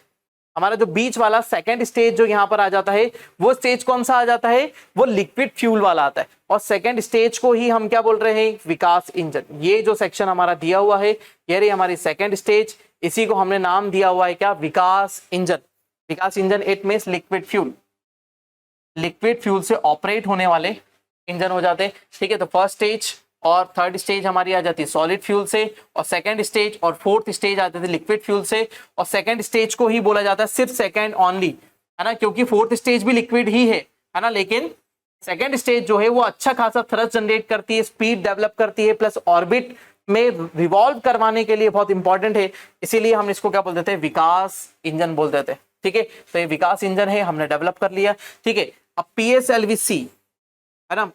हमारा जो बीच वाला सेकंड स्टेज जो यहाँ पर आ जाता है, वो स्टेज कौन सा आ जाता है, वो लिक्विड फ्यूल वाला आता है। और सेकंड स्टेज को ही हम क्या बोल रहे हैं, विकास इंजन। ये जो सेक्शन हमारा दिया हुआ है, ये रही हमारी सेकंड स्टेज, इसी को हमने नाम दिया हुआ है क्या, Vikas engine. Vikas engine it means liquid fuel, liquid fuel से ऑपरेट होने वाले इंजन हो जाते हैं, ठीक है। तो फर्स्ट स्टेज और थर्ड स्टेज हमारी आ जाती है सॉलिड फ्यूल से, और सेकंड स्टेज और फोर्थ स्टेज आ जाती है लिक्विड फ्यूल से। और सेकंड स्टेज को ही बोला जाता है सिर्फ सेकंड ओनली, है ना, क्योंकि फोर्थ स्टेज भी लिक्विड ही है ना, लेकिन सेकंड स्टेज जो है वो अच्छा खासा थ्रस्ट जनरेट करती है, स्पीड डेवलप करती है, प्लस ऑर्बिट में रिवॉल्व करवाने के लिए बहुत इंपॉर्टेंट है, इसीलिए हम इसको क्या बोल देते हैं, विकास इंजन बोल देते हैं, ठीक है। तो ये विकास इंजन है, हमने डेवलप कर लिया, ठीक है। अब PSLV-C, है ना,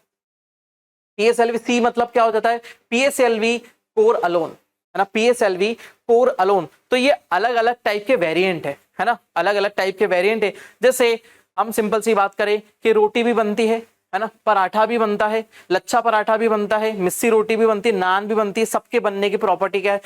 PSLV-C मतलब क्या हो जाता है, PSLV कोर अलोन, है ना, PSLV कोर अलोन। तो ये अलग अलग टाइप के वेरिएंट है ना, अलग अलग टाइप के वेरिएंट है। जैसे हम सिंपल सी बात करें कि रोटी भी बनती है ना, पराठा भी बनता है, लच्छा पराठा भी बनता है, मिस्सी रोटी भी बनती है, नान भी बनती है, सबके बनने की प्रॉपर्टी क्या है,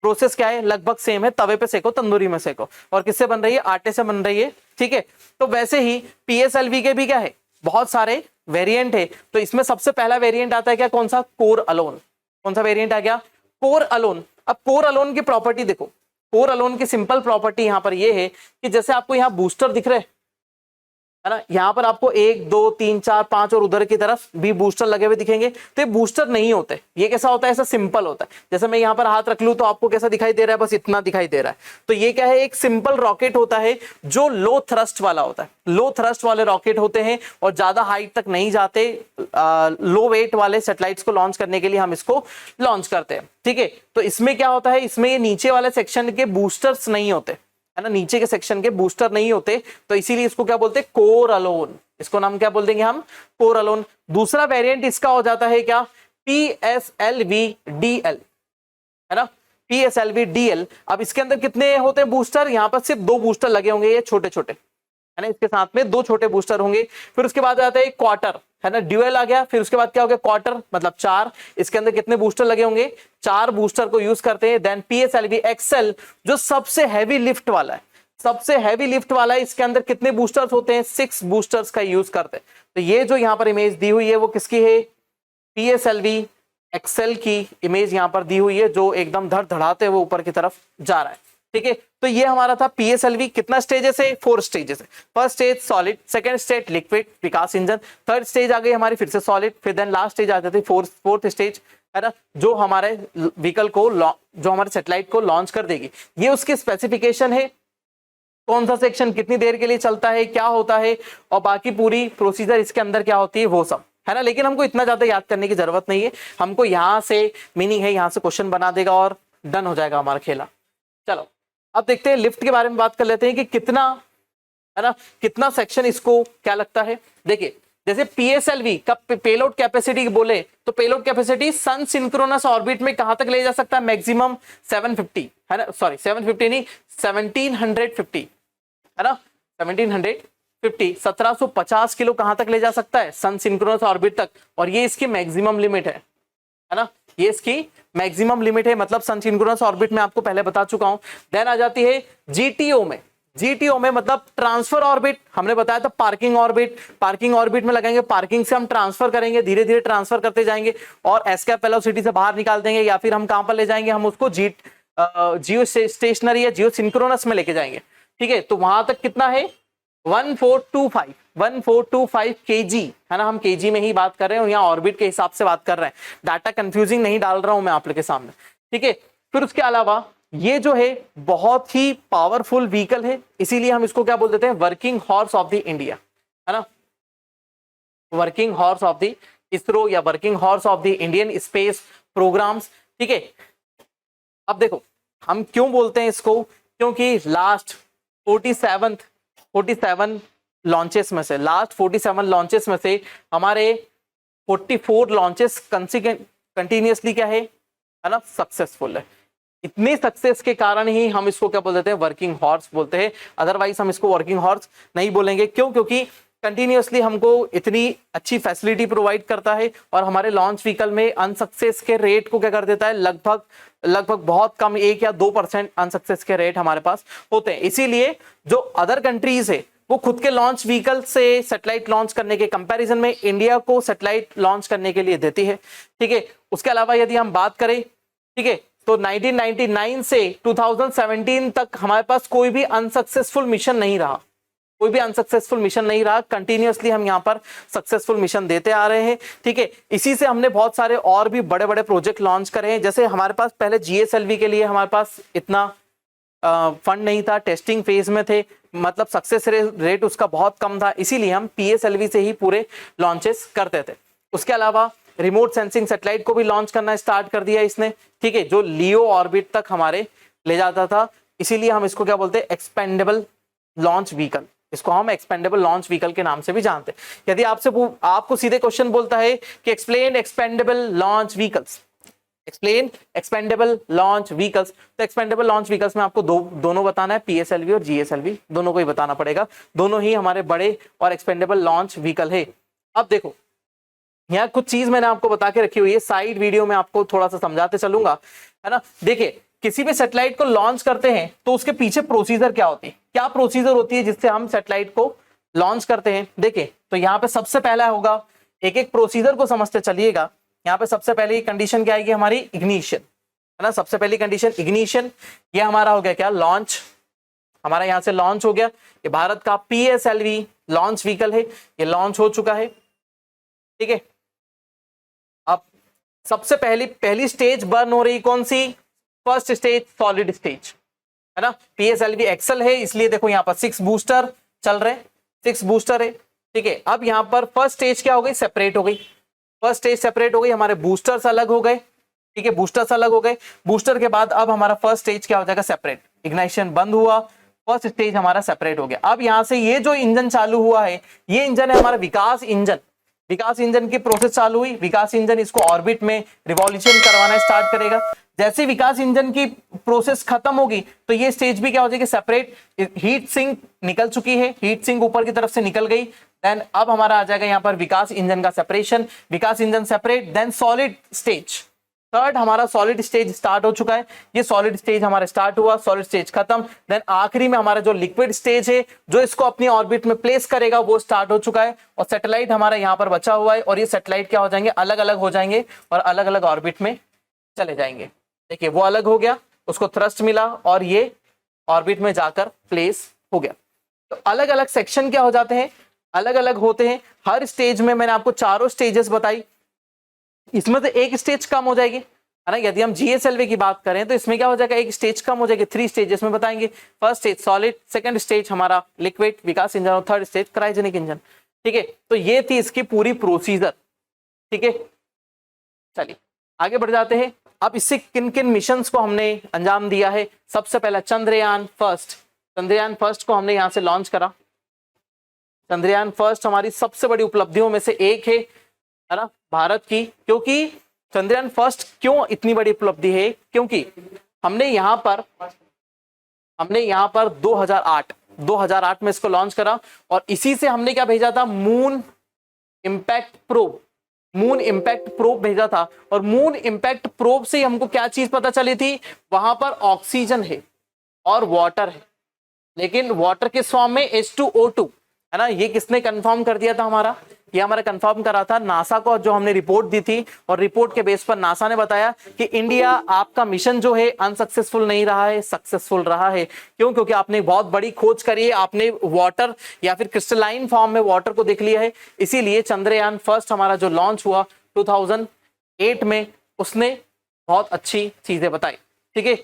प्रोसेस क्या है, लगभग सेम है, तवे पे सेको, तंदूरी में सेको, और किससे बन रही है, आटे से बन रही है, ठीक है। तो वैसे ही PSLV के भी क्या है, बहुत सारे वेरिएंट है। तो इसमें सबसे पहला वेरिएंट आता है क्या, कौन सा, कोर अलोन। कौन सा वेरिएंट आ गया, कोर अलोन। अब कोर अलोन की प्रॉपर्टी देखो, कोर अलोन की सिंपल प्रॉपर्टी यहां पर ये है कि जैसे आपको यहाँ बूस्टर दिख रहे हैं, है ना, यहाँ पर आपको 1 2 3 4 5 और उधर की तरफ भी बूस्टर लगे हुए दिखेंगे, तो ये बूस्टर नहीं होते। ये कैसा होता है, ऐसा सिंपल होता है। जैसे मैं यहाँ पर हाथ रख लूं तो आपको कैसा दिखाई दे रहा है, बस इतना दिखाई दे रहा है। तो ये क्या है, एक सिंपल रॉकेट होता है जो लो थ्रस्ट वाला होता है। लो थ्रस्ट वाले रॉकेट होते हैं और ज्यादा हाइट तक नहीं जाते। लो वेट वाले सैटेलाइट्स को लॉन्च करने के लिए हम इसको लॉन्च करते हैं, ठीक है। तो इसमें क्या होता है, इसमें ये नीचे वाले सेक्शन के बूस्टर्स नहीं होते, है ना, नीचे के सेक्शन के बूस्टर नहीं होते, तो इसीलिए इसको क्या बोलते हैं, कोर अलोन। इसको नाम क्या बोल देंगे हम, कोर अलोन। दूसरा वेरिएंट इसका हो जाता है क्या, PSLV-DL, है ना, PSLV-DL। अब इसके अंदर कितने होते हैं बूस्टर, यहां पर सिर्फ 2 बूस्टर लगे होंगे, ये छोटे छोटे, है ना, इसके साथ में 2 छोटे बूस्टर होंगे। फिर उसके बाद आता है क्वार्टर, है ना, ड्यूएल आ गया। फिर उसके बाद क्या हो गया, क्वार्टर मतलब 4। इसके अंदर कितने बूस्टर लगे होंगे, 4 बूस्टर को यूज करते हैं। देन PSLV-XL जो सबसे हैवी लिफ्ट वाला है, सबसे हैवी लिफ्ट वाला है, इसके अंदर कितने बूस्टर्स होते हैं, 6 बूस्टर्स का यूज करते हैं। तो ये जो यहाँ पर इमेज दी हुई है वो किसकी है, PSLV-XL की इमेज यहाँ पर दी हुई है, जो एकदम धड़धड़ाते हुए ऊपर की तरफ जा रहा है, ठीक है। तो ये हमारा था PSLV। कितना स्टेजेस है, 4 स्टेजेस है। First stage solid, second stage liquid, Vikas engine, third stage आ गई हमारी फिर से सॉलिड, फिर देन लास्ट स्टेज आ जाती है फोर्थ स्टेज, है ना, जो हमारे व्हीकल को, जो हमारे सैटेलाइट को लॉन्च कर देगी। ये उसकी स्पेसिफिकेशन है, कौन सा सेक्शन कितनी देर के लिए चलता है, क्या होता है, और बाकी पूरी प्रोसीजर इसके अंदर क्या होती है, वो सब, है ना। लेकिन हमको इतना ज्यादा याद करने की जरूरत नहीं है, हमको यहाँ से मीनिंग है, यहाँ से क्वेश्चन बना देगा और डन हो जाएगा हमारा खेला। चलो अब देखते हैं लिफ्ट के बारे में बात कर लेते हैं कि कितना, है ना, कितना सेक्शन इसको क्या लगता है। देखिए जैसे PSLV का पेलोड कैपेसिटी बोले तो पेलोड कैपेसिटी सन सिंक्रोनस ऑर्बिट में कहां तक ले जा सकता है, मैक्सिमम 750, है ना, सॉरी 750 नहीं, 1750, है ना, 1750, 1750 किलो कहां तक ले जा सकता है, सन सिंक्रोनस ऑर्बिट तक, और ये इसकी मैक्सिमम लिमिट है ना, ये इसकी मैक्सिमम लिमिट है। मतलब सन सिंक्रोनस ऑर्बिट में आपको पहले बता चुका हूं। देन आ जाती है GTO में, GTO में मतलब ट्रांसफर ऑर्बिट, हमने बताया था पार्किंग ऑर्बिट, पार्किंग ऑर्बिट में लगाएंगे, पार्किंग से हम ट्रांसफर करेंगे, धीरे धीरे ट्रांसफर करते जाएंगे और एस्केप वेलोसिटी से बाहर निकाल देंगे, या फिर हम कहां पर ले जाएंगे, हम उसको जियो स्टेशनरी या जियो सिंक्रोनस में लेके जाएंगे, ठीक है। तो वहां तक कितना है, 1425 kg, है ना, हम kg में ही बात कर रहे हैं और यहाँ ऑर्बिट के हिसाब से बात कर रहे हैं। डाटा कंफ्यूजिंग नहीं डाल रहा हूं मैं आप लोग के सामने, ठीक है। फिर उसके अलावा ये जो है बहुत ही पावरफुल व्हीकल है, इसीलिए हम इसको क्या बोल देते हैं, working horse of the India, है ना, working horse of the ISRO या working horse of the Indian space programmes, ठीक है। अब देखो हम क्यों बोलते हैं इसको, क्योंकि लास्ट 47 लॉन्चेस में से, लास्ट 47 लॉन्चेस में से हमारे 44 लॉन्चेस कंटिन्यूअसली क्या है ना, सक्सेसफुल है। इतने सक्सेस के कारण ही हम इसको क्या बोल देते हैं, वर्किंग हॉर्स बोलते हैं। अदरवाइज हम इसको वर्किंग हॉर्स नहीं बोलेंगे। क्यों? क्योंकि कंटिन्यूअसली हमको इतनी अच्छी फैसिलिटी प्रोवाइड करता है और हमारे लॉन्च व्हीकल में अनसक्सेस के रेट को क्या कर देता है, लगभग बहुत कम 1 या 2% अनसक्सेस के रेट हमारे पास होते हैं। इसीलिए जो अदर कंट्रीज है वो खुद के लॉन्च व्हीकल से सैटेलाइट लॉन्च करने के कंपैरिजन में इंडिया को सैटेलाइट लॉन्च करने के लिए देती है। ठीक है, उसके अलावा यदि हम बात करें, ठीक है, तो 1999 से 2017 तक हमारे पास कोई भी अनसक्सेसफुल मिशन नहीं रहा, कोई भी अनसक्सेसफुल मिशन नहीं रहा। कंटिन्यूअसली हम यहाँ पर सक्सेसफुल मिशन देते आ रहे हैं। ठीक है, इसी से हमने बहुत सारे और भी बड़े बड़े प्रोजेक्ट लॉन्च करे हैं। जैसे हमारे पास पहले GSLV के लिए हमारे पास इतना फंड नहीं था, टेस्टिंग फेज में थे, मतलब सक्सेस रेट उसका बहुत कम था, इसीलिए हम PSLV से ही पूरे लॉन्चेस करते थे। उसके अलावा रिमोट सेंसिंग सैटेलाइट को भी लॉन्च करना स्टार्ट कर दिया इसने। ठीक है, जो लियो ऑर्बिट तक हमारे ले जाता था, इसीलिए हम इसको क्या बोलते हैं, एक्सपेंडेबल लॉन्च व्हीकल। इसको हम एक्सपेंडेबल लॉन्च व्हीकल के नाम से भी जानते हैं। यदि आपको सीधे क्वेश्चन बोलता है कि explain expendable launch vehicles, explain expendable launch vehicles, तो एक्सपेंडेबल लॉन्च व्हीकल्स में आपको दोनों बताना है, PSLV और GSLV दोनों को ही बताना पड़ेगा। दोनों ही हमारे बड़े और एक्सपेंडेबल लॉन्च व्हीकल है। अब देखो यहाँ कुछ चीज मैंने आपको बता के रखी हुई है, साइड वीडियो में आपको थोड़ा सा समझाते चलूंगा, है ना। देखिए, किसी भी सैटेलाइट को लॉन्च करते हैं तो उसके पीछे प्रोसीजर क्या होती है, क्या प्रोसीजर होती है जिससे हम सैटेलाइट को लॉन्च करते हैं। देखिए, तो यहाँ पे सबसे पहला होगा, एक एक प्रोसीजर को समझते चलिएगा। यहाँ पे सबसे पहली कंडीशन क्या आएगी हमारी, इग्निशन, है ना। सबसे पहली कंडीशन इग्निशन, ये हमारा हो गया क्या, लॉन्च। हमारा यहाँ से लॉन्च हो गया। ये भारत का PSLV लॉन्च व्हीकल है, ये लॉन्च हो चुका है। ठीक है, अब सबसे पहली स्टेज बर्न हो रही कौन सी, फर्स्ट स्टेज सॉलिड स्टेज, है ना। PSLV एक्सेल है, इसलिए देखो यहाँ पर 6 बूस्टर चल रहे, 6 बूस्टर है। ठीक है, अब यहाँ पर फर्स्ट स्टेज क्या हो गई, सेपरेट हो गई। फर्स्ट स्टेज सेपरेट हो गई, हमारे बूस्टर्स अलग हो गए। ठीक है, बूस्टर्स अलग हो गए। बूस्टर के बाद अब हमारा फर्स्ट स्टेज क्या हो जाएगा, सेपरेट। इग्नाइशन बंद हुआ, फर्स्ट स्टेज हमारा सेपरेट हो गया। अब यहाँ से ये जो इंजन चालू हुआ है, ये इंजन है हमारा विकास इंजन। विकास इंजन की प्रोसेस चालू हुई, विकास इंजन इसको ऑर्बिट में रिवॉल्यूशन करवाना स्टार्ट करेगा। जैसे विकास इंजन की प्रोसेस खत्म होगी तो ये स्टेज भी क्या हो जाएगी, सेपरेट। हीट सिंक निकल चुकी है, हीट सिंक ऊपर की तरफ से निकल गई। देन अब हमारा आ जाएगा यहाँ पर विकास इंजन का separation, Vikas engine separate. Then solid stage, third हमारा सॉलिड स्टेज स्टार्ट हो चुका है। ये सॉलिड स्टेज हमारा स्टार्ट हुआ, सॉलिड स्टेज खत्म। देन आखिरी में हमारा जो लिक्विड स्टेज है, जो इसको अपनी ऑर्बिट में प्लेस करेगा, वो स्टार्ट हो चुका है। और सैटेलाइट हमारा यहाँ पर बचा हुआ है, और ये सैटेलाइट क्या हो जाएंगे, अलग अलग हो जाएंगे और अलग अलग ऑर्बिट में चले जाएंगे। देखिए, वो अलग हो गया, उसको थ्रस्ट मिला और ये ऑर्बिट में जाकर प्लेस हो गया। तो अलग अलग सेक्शन क्या हो जाते हैं, अलग अलग होते हैं। हर स्टेज में मैंने आपको चारों स्टेजेस बताई, इसमें से एक स्टेज कम हो जाएगी, है ना। यदि हम GSLV की बात करें तो इसमें क्या हो जाएगा, एक स्टेज कम हो जाएगी। 3 स्टेजेस में बताएंगे, first stage solid, second stage हमारा लिक्विड विकास इंजन, और थर्ड स्टेज क्रायोजेनिक इंजन। ठीक है, तो ये थी इसकी पूरी प्रोसीजर। ठीक है, चलिए आगे बढ़ जाते हैं। अब इससे किन किन मिशंस को हमने अंजाम दिया है। सबसे पहला चंद्रयान फर्स्ट, चंद्रयान फर्स्ट को हमने यहां से लॉन्च करा। चंद्रयान फर्स्ट हमारी सबसे बड़ी उपलब्धियों में से एक है ना भारत की। क्योंकि चंद्रयान फर्स्ट क्यों इतनी बड़ी उपलब्धि है, क्योंकि हमने यहाँ पर 2008 में इसको लॉन्च करा, और इसी से हमने क्या भेजा था, मून इंपैक्ट प्रोब भेजा था। और मून इंपैक्ट प्रोब से हमको क्या चीज पता चली थी, वहां पर ऑक्सीजन है और वाटर है, लेकिन वाटर के फॉर्म में H2O2, है ना। ये किसने कंफर्म कर दिया था, ये हमारा कंफर्म करा था नासा को, जो हमने रिपोर्ट दी थी, और रिपोर्ट के बेस पर नासा ने बताया कि इंडिया आपका मिशन जो है अनसक्सेसफुल नहीं रहा है, सक्सेसफुल रहा है। क्यों? क्योंकि आपने बहुत बड़ी खोज करी है, आपने वाटर या फिर क्रिस्टलाइन फॉर्म में वाटर को देख लिया है। इसीलिए चंद्रयान फर्स्ट हमारा जो लॉन्च हुआ 2008 में, उसने बहुत अच्छी चीजें बताई। ठीक है,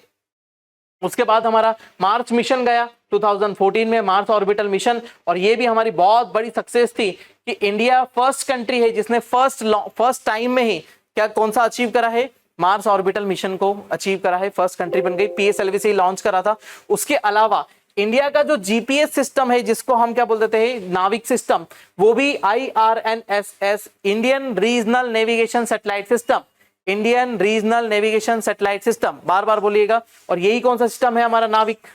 उसके बाद हमारा मार्स मिशन गया 2014 में, मार्स ऑर्बिटल मिशन, और ये भी हमारी बहुत बड़ी सक्सेस थी कि इंडिया फर्स्ट कंट्री है जिसने फर्स्ट टाइम में ही क्या कौन सा अचीव करा है, मार्स ऑर्बिटल मिशन को अचीव करा है, फर्स्ट कंट्री बन गई। PSLV से ही लॉन्च करा था। उसके अलावा इंडिया का जो जीपीएस सिस्टम है, जिसको हम क्या बोल देते हैं, नाविक सिस्टम, वो भी IRNSS, Indian regional navigation satellite system, Indian regional navigation satellite system, बार बार बोलिएगा। और यही कौन सा सिस्टम है, हमारा नाविक।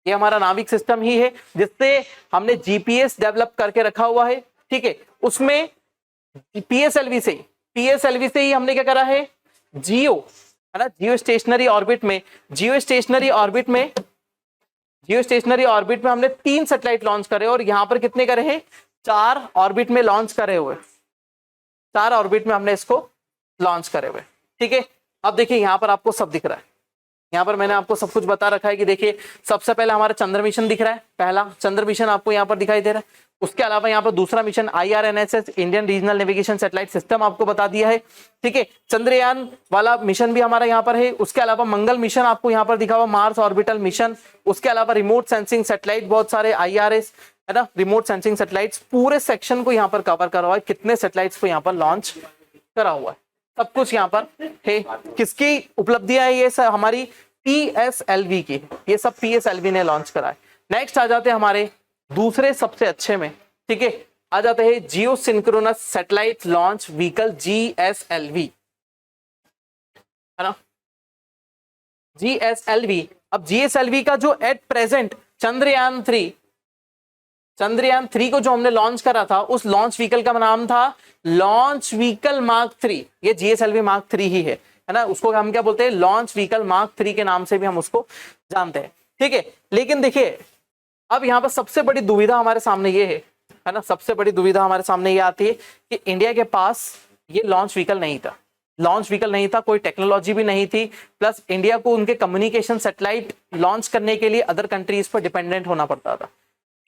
ये हमारा नाविक सिस्टम ही है, जिससे हमने जीपीएस डेवलप करके रखा हुआ है। ठीक है, उसमें पीएसएलवी से ही हमने क्या करा है, जियो, है ना, जियो स्टेशनरी ऑर्बिट में हमने 3 सैटेलाइट लॉन्च करे, और यहां पर कितने करे हैं, 4 ऑर्बिट में लॉन्च करे हुए, 4 ऑर्बिट में हमने इसको लॉन्च करे हुए। ठीक है, अब देखिए यहां पर आपको सब दिख रहा है, यहाँ पर मैंने आपको सब कुछ बता रखा है कि देखिए सबसे पहले हमारा चंद्र मिशन दिख रहा है, पहला चंद्र मिशन आपको यहाँ पर दिखाई दे रहा है। उसके अलावा यहाँ पर दूसरा mission IRNSS, Indian regional navigation satellite system, आपको बता दिया है। ठीक है, चंद्रयान वाला मिशन भी हमारा यहाँ पर है। उसके अलावा मंगल मिशन आपको यहाँ पर दिखा हुआ, मार्स ऑर्बिटल मिशन। उसके अलावा रिमोट सेंसिंग सैटेलाइट बहुत सारे, IRS, है ना, रिमोट सेंसिंग सैटेलाइट्स, पूरे सेक्शन को यहाँ पर कवर करा हुआ है। कितने सैटेलाइट्स को यहाँ पर लॉन्च करा हुआ है, सब कुछ यहाँ पर है। किसकी उपलब्धियां है ये, सब हमारी PSLV की, ये सब PSLV ने लॉन्च करा है। नेक्स्ट आ जाते हैं हमारे दूसरे सबसे अच्छे में। ठीक है, आ जाते हैं geosynchronous satellite launch vehicle, GSLV, है ना, GSLV। अब GSLV का जो एट प्रेजेंट चंद्रयान 3 को जो हमने लॉन्च करा था, उस लॉन्च व्हीकल का नाम था लॉन्च व्हीकल मार्क 3। ये GSLV मार्क 3 ही है ना, उसको हम क्या बोलते हैं, लॉन्च व्हीकल मार्क 3 के नाम से भी हम उसको जानते हैं। ठीक है, लेकिन देखिए अब यहाँ पर सबसे बड़ी दुविधा हमारे सामने ये है ना, सबसे बड़ी दुविधा हमारे सामने ये आती है कि इंडिया के पास ये लॉन्च व्हीकल नहीं था, कोई टेक्नोलॉजी भी नहीं थी, प्लस इंडिया को उनके कम्युनिकेशन सैटेलाइट लॉन्च करने के लिए अदर कंट्रीज पर डिपेंडेंट होना पड़ता था।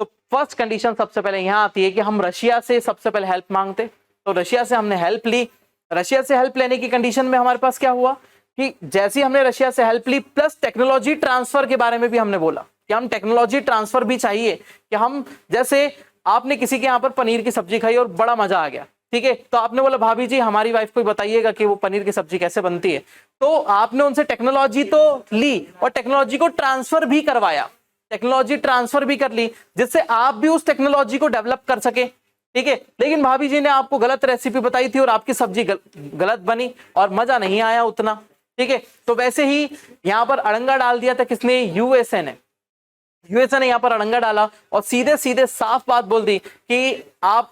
तो फर्स्ट कंडीशन सबसे पहले यहाँ आती है कि हम रशिया से सबसे पहले हेल्प मांगते, तो रशिया से हमने हेल्प ली। रशिया से हेल्प लेने की कंडीशन में हमारे पास क्या हुआ कि जैसे ही हमने रशिया से हेल्प ली, प्लस टेक्नोलॉजी ट्रांसफर के बारे में भी हमने बोला कि हम टेक्नोलॉजी ट्रांसफर भी चाहिए, कि हम जैसे आपने किसी के यहाँ पर पनीर की सब्जी खाई और बड़ा मजा आ गया, ठीक है, तो आपने बोला भाभी जी हमारी वाइफ को बताइएगा कि वो पनीर की सब्जी कैसे बनती है, तो आपने उनसे टेक्नोलॉजी तो ली और टेक्नोलॉजी को ट्रांसफर भी करवाया, टेक्नोलॉजी ट्रांसफर भी कर ली, जिससे आप भी उस टेक्नोलॉजी को डेवलप कर सके। ठीक है, लेकिन भाभी जी ने आपको गलत रेसिपी बताई थी और आपकी सब्जी गलत बनी और मजा नहीं आया उतना। ठीक है, तो वैसे ही यहाँ पर अड़ंगा डाल दिया था किसने, यूएसए ने यहाँ पर अड़ंगा डाला और सीधे सीधे साफ बात बोल दी कि आप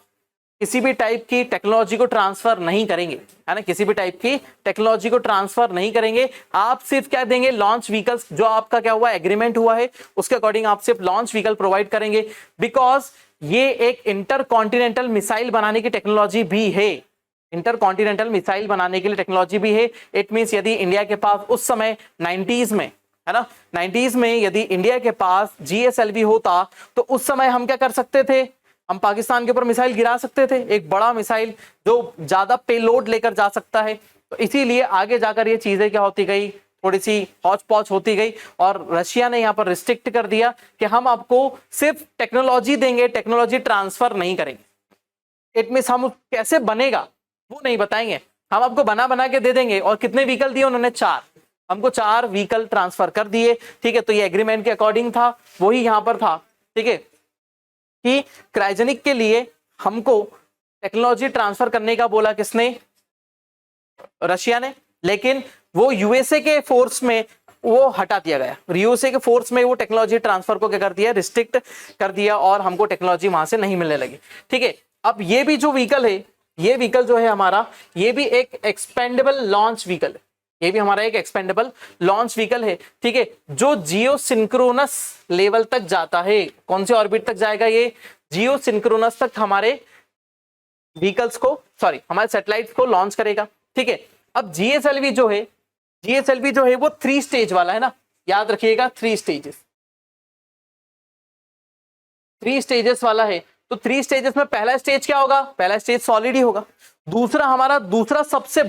किसी भी टाइप की टेक्नोलॉजी को ट्रांसफर नहीं करेंगे, है ना, किसी भी टाइप की टेक्नोलॉजी को ट्रांसफर नहीं करेंगे, आप सिर्फ क्या देंगे, लॉन्च व्हीकल्स, जो आपका क्या हुआ एग्रीमेंट हुआ है उसके अकॉर्डिंग आप सिर्फ लॉन्च व्हीकल प्रोवाइड करेंगे, बिकॉज ये एक इंटरकॉन्टिनेंटल मिसाइल बनाने की टेक्नोलॉजी भी है, इंटरकॉन्टिनेंटल मिसाइल बनाने के लिए टेक्नोलॉजी भी है। इट मींस यदि इंडिया के पास उस समय 90s में, है ना, 90s में यदि इंडिया के पास GSLV होता तो उस समय हम क्या कर सकते थे, हम पाकिस्तान के ऊपर मिसाइल गिरा सकते थे, एक बड़ा मिसाइल जो ज्यादा पेलोड लेकर जा सकता है। तो इसीलिए आगे जाकर ये चीजें क्या होती गई, थोड़ी सी हौच पौच होती गई और रशिया ने यहाँ पर रिस्ट्रिक्ट कर दिया कि हम आपको सिर्फ टेक्नोलॉजी देंगे, टेक्नोलॉजी ट्रांसफर नहीं करेंगे। इट मींस हम कैसे बनेगा वो नहीं बताएंगे, हम आपको बना के दे देंगे। और कितने व्हीकल दिए उन्होंने, 4, हमको 4 व्हीकल ट्रांसफर कर दिए। ठीक है, तो ये एग्रीमेंट के अकॉर्डिंग था, वही यहाँ पर था। ठीक है, कि क्रायोजेनिक के लिए हमको टेक्नोलॉजी ट्रांसफर करने का बोला किसने, रशिया ने, लेकिन वो यूएसए के फोर्स में वो हटा दिया गया, यूएसए के फोर्स में वो टेक्नोलॉजी ट्रांसफर को क्या कर दिया, रिस्ट्रिक्ट कर दिया और हमको टेक्नोलॉजी वहां से नहीं मिलने लगी। ठीक है, अब ये भी जो व्हीकल है, ये व्हीकल जो है हमारा, ये भी एक एक्सपेंडेबल लॉन्च व्हीकल है, ये भी हमारा एक एक्सपेंडेबल लॉन्च व्हीकल है। ठीक है, जो जियो सिंक्रोनस लेवल तक जाता है, कौन से ऑर्बिट तक जाएगा, ये जियो सिंक्रोनस तक हमारे व्हीकल्स को, सॉरी हमारे सैटेलाइट्स को लॉन्च करेगा। ठीक है, अब GSLV जो है, GSLV जो है वो 3 स्टेज वाला है ना, याद रखिएगा 3 स्टेजेस वाला है। तो 3 स्टेजेस में पहला स्टेज क्या होगा, पहला स्टेज सॉलिड ही होगा। दूसरा हमारा दूसरा सबसे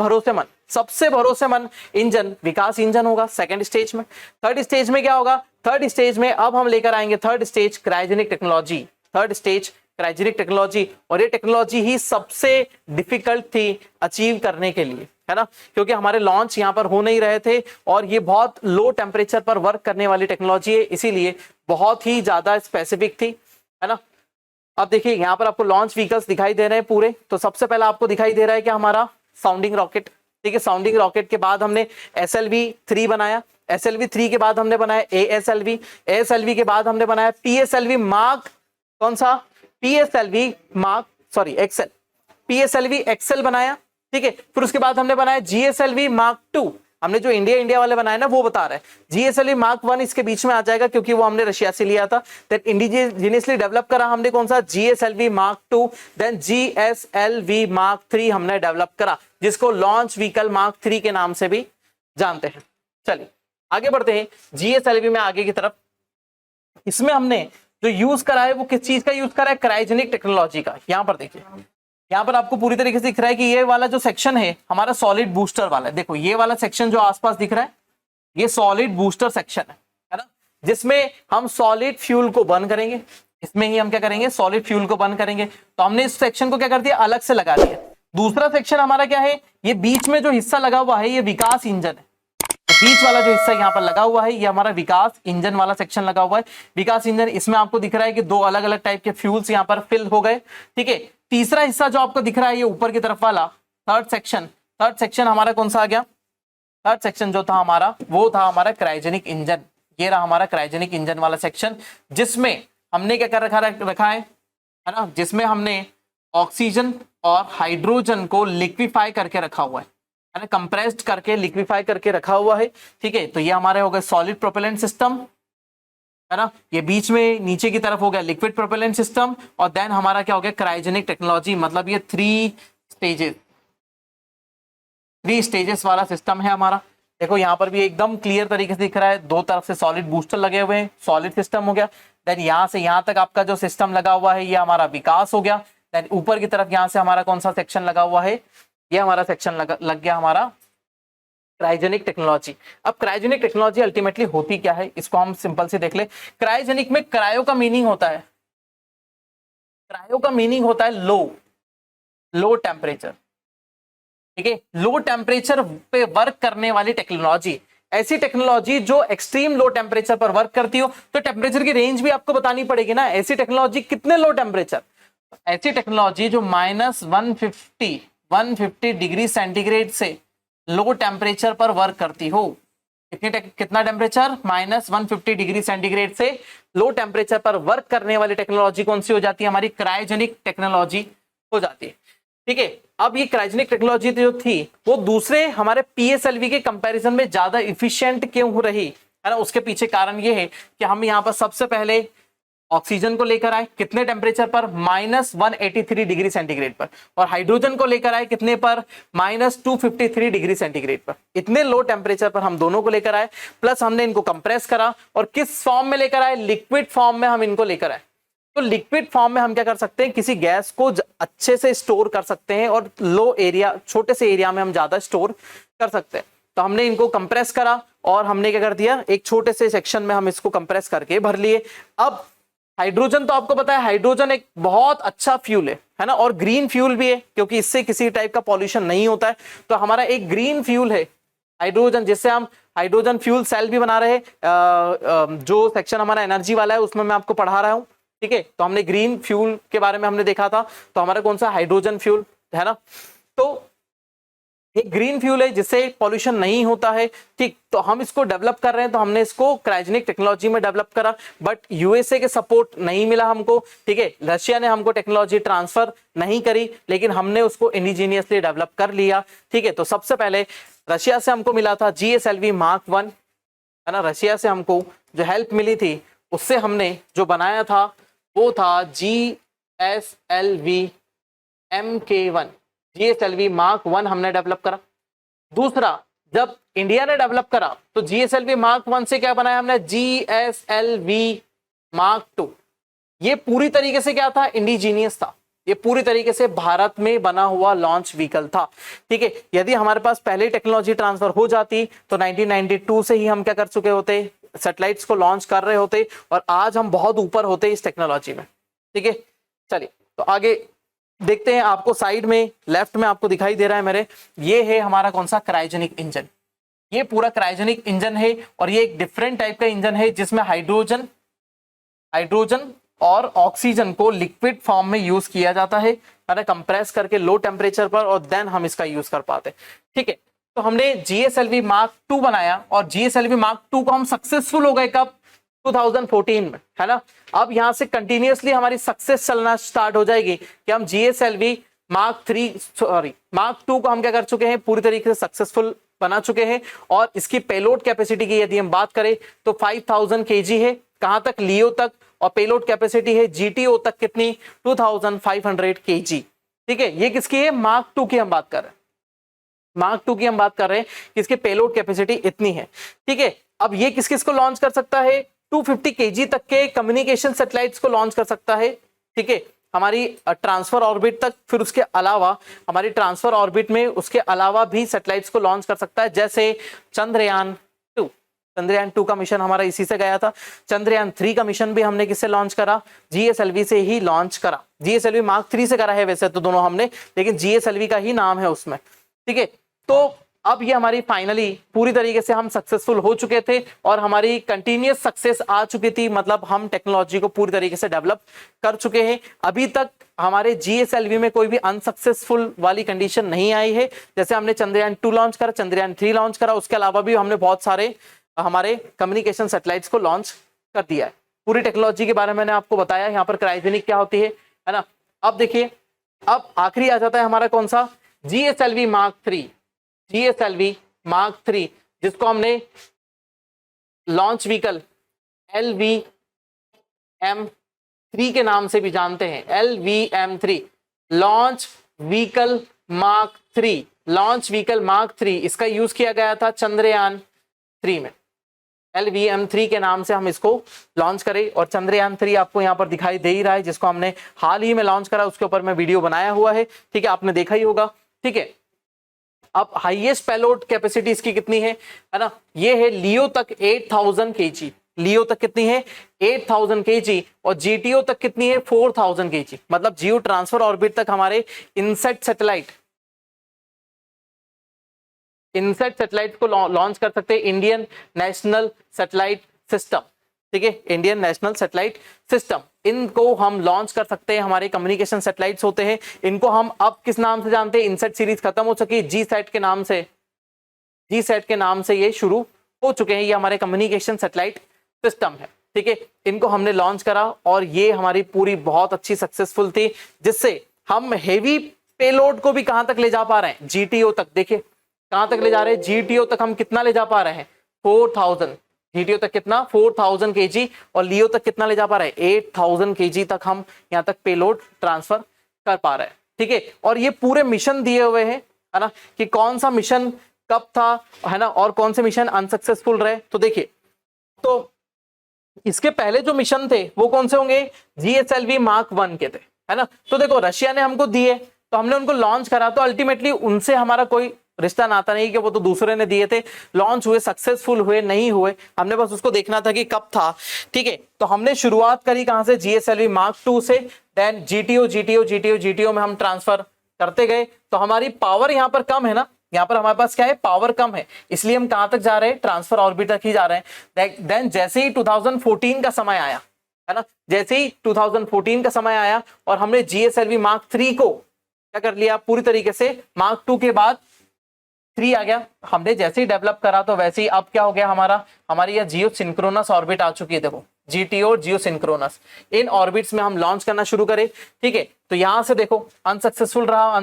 भरोसेमंद इंजन विकास इंजन होगा सेकंड स्टेज में। थर्ड स्टेज में क्या होगा, थर्ड स्टेज में अब हम लेकर आएंगे third stage cryogenic technology, third stage cryogenic technology, और ये टेक्नोलॉजी ही सबसे डिफिकल्ट थी अचीव करने के लिए, है ना, क्योंकि हमारे लॉन्च यहाँ पर हो नहीं रहे थे और ये बहुत लो टेम्परेचर पर वर्क करने वाली टेक्नोलॉजी है, इसीलिए बहुत ही ज्यादा स्पेसिफिक थी, है ना। अब देखिए यहाँ पर आपको लॉन्च व्हीकल्स दिखाई दे रहे हैं पूरे। तो सबसे पहला आपको दिखाई दे रहा है कि हमारा साउंडिंग रॉकेट, ठीक है। साउंडिंग रॉकेट के बाद हमने SLV-3 बनाया, SLV-3 के बाद हमने बनाया ASLV, ASLV के बाद हमने बनाया PSLV मार्क, कौन सा, PSLV mark sorry XL, PSLV XL बनाया, ठीक है। फिर उसके बाद हमने बनाया GSLV मार्क 2, हमने जो इंडिया वाले बनाए ना वो बता रहे हैं। GSLV मार्क 1 इसके बीच में आ जाएगा क्योंकि वो हमने रशिया से लिया था। देन इंडिजीनियसली डेवलप करा हमने कौन सा, GSLV mark 2, then GSLV mark 3 हमने डेवलप करा, जिसको लॉन्च व्हीकल मार्क 3 के नाम से भी जानते हैं। चलिए आगे बढ़ते हैं GSLV में आगे की तरफ। इसमें हमने जो यूज करा है वो किस चीज का यूज करा है, क्रायोजेनिक टेक्नोलॉजी का। यहाँ पर देखिए, यहाँ पर आपको पूरी तरीके से दिख रहा है कि ये वाला जो सेक्शन है हमारा सॉलिड बूस्टर वाला है। देखो ये वाला सेक्शन जो आसपास दिख रहा है ये सॉलिड बूस्टर सेक्शन है ना, जिसमें हम सॉलिड फ्यूल को बर्न करेंगे। इसमें ही हम क्या करेंगे, सॉलिड फ्यूल को बर्न करेंगे। तो हमने इस सेक्शन को क्या कर दिया, अलग से लगा दिया। दूसरा सेक्शन हमारा क्या है, ये बीच में जो हिस्सा लगा हुआ है ये विकास इंजन है। बीच वाला जो हिस्सा यहाँ पर लगा हुआ है ये हमारा विकास इंजन वाला सेक्शन लगा हुआ है। विकास इंजन, इसमें आपको दिख रहा है कि दो अलग अलग टाइप के फ्यूल्स यहाँ पर फिल हो गए, ठीक है। तीसरा हिस्सा जो आपको दिख रहा है ये ऊपर की तरफ वाला थर्ड सेक्शन हमारा कौन सा आ गया, थर्ड सेक्शन जो था हमारा वो था हमारा क्रायोजेनिक इंजन। ये रहा हमारा क्रायोजेनिक इंजन वाला सेक्शन, जिसमें हमने क्या कर रखा है ना, जिसमें हमने ऑक्सीजन और हाइड्रोजन को लिक्विफाई करके रखा हुआ है ना, कंप्रेस्ड करके लिक्विफाई करके रखा हुआ है, ठीक है। तो ये हमारे हो गए सॉलिड प्रोपेलेंट सिस्टम, है ना। ये बीच में नीचे की तरफ हो गया लिक्विड प्रोपेलेंट सिस्टम, और देन हमारा क्या हो गया क्रायोजेनिक टेक्नोलॉजी। मतलब ये थ्री स्टेजेस वाला सिस्टम है हमारा। देखो यहाँ पर भी एकदम क्लियर तरीके से दिख रहा है, दो तरफ से सॉलिड बूस्टर लगे हुए हैं, सॉलिड सिस्टम हो गया। देन यहाँ से यहाँ तक आपका जो सिस्टम लगा हुआ है ये हमारा विकास हो गया। देन ऊपर की तरफ यहाँ से हमारा कौन सा सेक्शन लगा हुआ है, ये हमारा सेक्शन लग गया हमारा क्रायोजेनिक टेक्नोलॉजी। अब क्रायोजेनिक टेक्नोलॉजी अल्टीमेटली होती क्या है, इसको हम सिंपल से देख ले। क्रायोजेनिक में क्रायो का मीनिंग होता है, क्रायो का मीनिंग होता है लो टेम्परेचर, ठीक है। लो टेम्परेचर पे वर्क करने वाली टेक्नोलॉजी, ऐसी टेक्नोलॉजी जो एक्सट्रीम लो टेम्परेचर पर वर्क करती हो। तो टेम्परेचर की रेंज भी आपको बतानी पड़ेगी ना, ऐसी टेक्नोलॉजी कितने लो टेम्परेचर, ऐसी टेक्नोलॉजी जो -150 डिग्री सेंटीग्रेड से लो टेम्परेचर पर वर्क करती हो। कितना टेम्परेचर, -150 डिग्री सेंटीग्रेड से लो टेम्परेचर पर वर्क करने वाली टेक्नोलॉजी कौन सी हो जाती है, हमारी क्रायोजेनिक टेक्नोलॉजी हो जाती है, ठीक है। अब ये क्रायोजेनिक टेक्नोलॉजी जो थी वो दूसरे हमारे PSLV के कंपैरिजन में ज्यादा इफिशिएंट क्यों हो रही है ना, उसके पीछे कारण ये है कि हम यहाँ पर सबसे पहले ऑक्सीजन को लेकर आए कितने टेम्परेचर पर, -183 डिग्री सेंटीग्रेड पर, और हाइड्रोजन को लेकर आए कितने पर, -253 डिग्री सेंटीग्रेड पर। इतने लो टेम्परेचर पर हम दोनों को लेकर आए, प्लस हमने इनको कंप्रेस करा और किस फॉर्म में लेकर आए, लिक्विड फॉर्म में हम इनको लेकर आए। तो लिक्विड फॉर्म में हम क्या कर सकते हैं, किसी गैस को अच्छे से स्टोर कर सकते हैं और लो एरिया, छोटे से एरिया में हम ज्यादा स्टोर कर सकते हैं। तो हमने इनको कंप्रेस करा और हमने क्या कर दिया, एक छोटे से सेक्शन में हम इसको कंप्रेस करके भर लिए। अब हाइड्रोजन तो आपको पता है, हाइड्रोजन एक बहुत अच्छा फ्यूल है ना, और ग्रीन फ्यूल भी है क्योंकि इससे किसी टाइप का पॉल्यूशन नहीं होता है। तो हमारा एक ग्रीन फ्यूल है हाइड्रोजन, जिससे हम हाइड्रोजन फ्यूल सेल भी बना रहे हैं। जो सेक्शन हमारा एनर्जी वाला है उसमें मैं आपको पढ़ा रहा हूं, ठीक है। तो हमने ग्रीन फ्यूल के बारे में हमने देखा था, तो हमारा कौन सा, हाइड्रोजन फ्यूल है ना। तो एक ग्रीन फ्यूल है जिससे पॉल्यूशन नहीं होता है, ठीक। तो हम इसको डेवलप कर रहे हैं, तो हमने इसको क्रायोजेनिक टेक्नोलॉजी में डेवलप करा, बट यूएसए के सपोर्ट नहीं मिला हमको, ठीक है। रशिया ने हमको टेक्नोलॉजी ट्रांसफर नहीं करी, लेकिन हमने उसको इंडिजीनियसली डेवलप कर लिया, ठीक है। तो सबसे पहले रशिया से हमको मिला था GSLV मार्क 1, है ना। रशिया से हमको जो हेल्प मिली थी उससे हमने जो बनाया था वो था GSLV MK1, GSLV मार्क 1 हमने डेवलप करा। दूसरा, जब इंडिया ने डेवलप करा तो GSLV मार्क 1 से क्या बनाया हमने, GSLV मार्क 2। ये पूरी तरीके से क्या था, इंडिजीनियस था, ये पूरी तरीके से भारत में बना हुआ लॉन्च व्हीकल था, ठीक है। यदि हमारे पास पहले टेक्नोलॉजी ट्रांसफर हो जाती तो 1992 से ही हम क्या कर चुके होते, सैटेलाइट्स को लॉन्च कर रहे होते और आज हम बहुत ऊपर होते इस टेक्नोलॉजी में, ठीक है। चलिए तो आगे देखते हैं, आपको साइड में लेफ्ट में आपको दिखाई दे रहा है मेरे, ये है हमारा कौन सा क्रायोजेनिक इंजन। ये पूरा क्रायोजेनिक इंजन है और ये एक डिफरेंट टाइप का इंजन है जिसमें हाइड्रोजन और ऑक्सीजन को लिक्विड फॉर्म में यूज किया जाता है, कंप्रेस करके लो टेम्परेचर पर, और देन हम इसका यूज कर पाते हैं। ठीक है, तो हमने GSLV Mark II बनाया और GSLV Mark II को हम सक्सेसफुल हो गए कब? 2014 में, है ना। अब यहां से कंटिन्यूअसली हमारी सक्सेस चलना स्टार्ट हो जाएगी कि हम GSLV Mark II को हम क्या कर चुके हैं, पूरी तरीके से सक्सेसफुल बना चुके हैं। और इसकी पेलोड कैपेसिटी की यदि हम बात करें तो 5000 kg है, कहां तक? लियो तक। और पेलोड कैपेसिटी है GTO तक कितनी? 2500 kg। ठीक है, ये किसकी है? Mark II की हम बात कर रहे हैं, Mark II की हम बात कर रहे हैं कि इसकी पेलोड कैपेसिटी इतनी है। ठीक है, अब ये किस किस को लॉन्च कर सकता है? 250 kg तक के कम्युनिकेशन सैटेलाइट्स को लॉन्च कर सकता है। ठीक है, हमारी ट्रांसफर ऑर्बिट तक, फिर उसके अलावा हमारी ट्रांसफर ऑर्बिट में उसके अलावा भी सैटेलाइट्स को लॉन्च कर सकता है, जैसे चंद्रयान 2 का मिशन हमारा इसी से गया था। चंद्रयान 3 का मिशन भी हमने किससे लॉन्च करा? GSLV से ही लॉन्च करा। GSLV Mark III से करा है वैसे तो दोनों हमने, लेकिन GSLV का ही नाम है उसमें। ठीक है, तो अब ये हमारी फाइनली पूरी तरीके से हम सक्सेसफुल हो चुके थे और हमारी कंटिन्यूअस सक्सेस आ चुकी थी, मतलब हम टेक्नोलॉजी को पूरी तरीके से डेवलप कर चुके हैं। अभी तक हमारे GSLV में कोई भी अनसक्सेसफुल वाली कंडीशन नहीं आई है। जैसे हमने चंद्रयान 2 लॉन्च करा, चंद्रयान 3 लॉन्च करा, उसके अलावा भी हमने बहुत सारे हमारे कम्युनिकेशन सैटेलाइट्स को लॉन्च कर दिया है। पूरी टेक्नोलॉजी के बारे में मैंने आपको बताया, यहाँ पर क्रायोजेनिक क्या होती है ना। अब देखिए, अब आखिरी आ जाता है हमारा कौन सा? GSLV Mark III। GSLV Mark III, जिसको हमने लॉन्च व्हीकल LVM-3 के नाम से भी जानते हैं। LVM-3 launch vehicle Mark III, launch vehicle Mark III, इसका यूज किया गया था चंद्रयान 3 में। LVM-3 के नाम से हम इसको लॉन्च करें और चंद्रयान 3 आपको यहाँ पर दिखाई दे ही रहा है, जिसको हमने हाल ही में लॉन्च करा, उसके ऊपर मैं वीडियो बनाया हुआ है। ठीक है, आपने देखा ही होगा। ठीक है, अब हाईएस्ट पेलोड कैपेसिटी इसकी कितनी है ना? ये है लियो तक 8000 kg। लियो तक कितनी है? 8000 kg। और GTO तक कितनी है? 4000 kg। मतलब जियो ट्रांसफर ऑर्बिट तक हमारे इनसेट सैटेलाइट को लॉन्च कर सकते हैं इंडियन नेशनल सैटेलाइट सिस्टम। ठीक है, इंडियन नेशनल सैटेलाइट सिस्टम, इनको हम लॉन्च कर सकते हैं। हमारे कम्युनिकेशन सैटेलाइट्स होते हैं, इनको हम अब किस नाम से जानते हैं? इनसेट सीरीज खत्म हो चुकी है, GSAT के नाम से ये शुरू हो चुके हैं। ये हमारे कम्युनिकेशन सैटेलाइट सिस्टम है। ठीक है, इनको हमने लॉन्च करा और ये हमारी पूरी बहुत अच्छी सक्सेसफुल थी, जिससे हम हेवी पेलोड को भी कहां तक ले जा पा रहे हैं? GTO तक। देखिए कहां तक ले जा रहे हैं? GTO तक हम कितना ले जा पा रहे हैं? 4000। GTO तक कितना? 4000 kg। और लियो तक कितना ले जा पा रहे हैं? 8000 kg तक हम यहां तक पेलोड ट्रांसफर कर पा रहे हैं। ठीक है, और ये पूरे मिशन दिए हुए हैं, है ना, कि कौन सा मिशन कब था, है ना, और कौन से मिशन अनसक्सेसफुल रहे। तो देखिए, तो इसके पहले जो मिशन थे वो कौन से होंगे? GSLV Mark I के थे, है ना। तो देखो, रशिया ने हमको दिए तो हमने उनको लॉन्च करा, तो अल्टीमेटली उनसे हमारा कोई रिश्ता नाता नहीं कि वो तो दूसरे ने दिए थे, लॉन्च हुए, सक्सेसफुल हुए, नहीं हुए, हमने बस उसको देखना था कि कब था। ठीक है, तो हमने शुरुआत करी कहां से? GSLV Mark II से। देन GTO में हम ट्रांसफर करते गए। तो हमारी पावर यहाँ पर कम है ना, यहाँ पर हमारे पास क्या है? पावर कम है, इसलिए हम कहां तक जा रहे हैं? ट्रांसफर ऑर्बिट तक ही जा रहे हैं। देन जैसे ही 2014 का समय आया, है ना, जैसे ही 2014 का समय आया और हमने GSLV Mark III को क्या कर लिया? पूरी तरीके से Mark II के बाद 3 आ गया। हमने जैसे ही डेवलप करा तो वैसे ही अब क्या हो गया? हमारी यह जियो सिंक्रोनस ऑर्बिट आ चुकी है। देखो, GTO और जियो सिंक्रोनस, इन ऑर्बिट्स में हम लॉन्च करना शुरू करें। ठीक है, तो यहां से देखो, अनसक्सेसफुल रहा।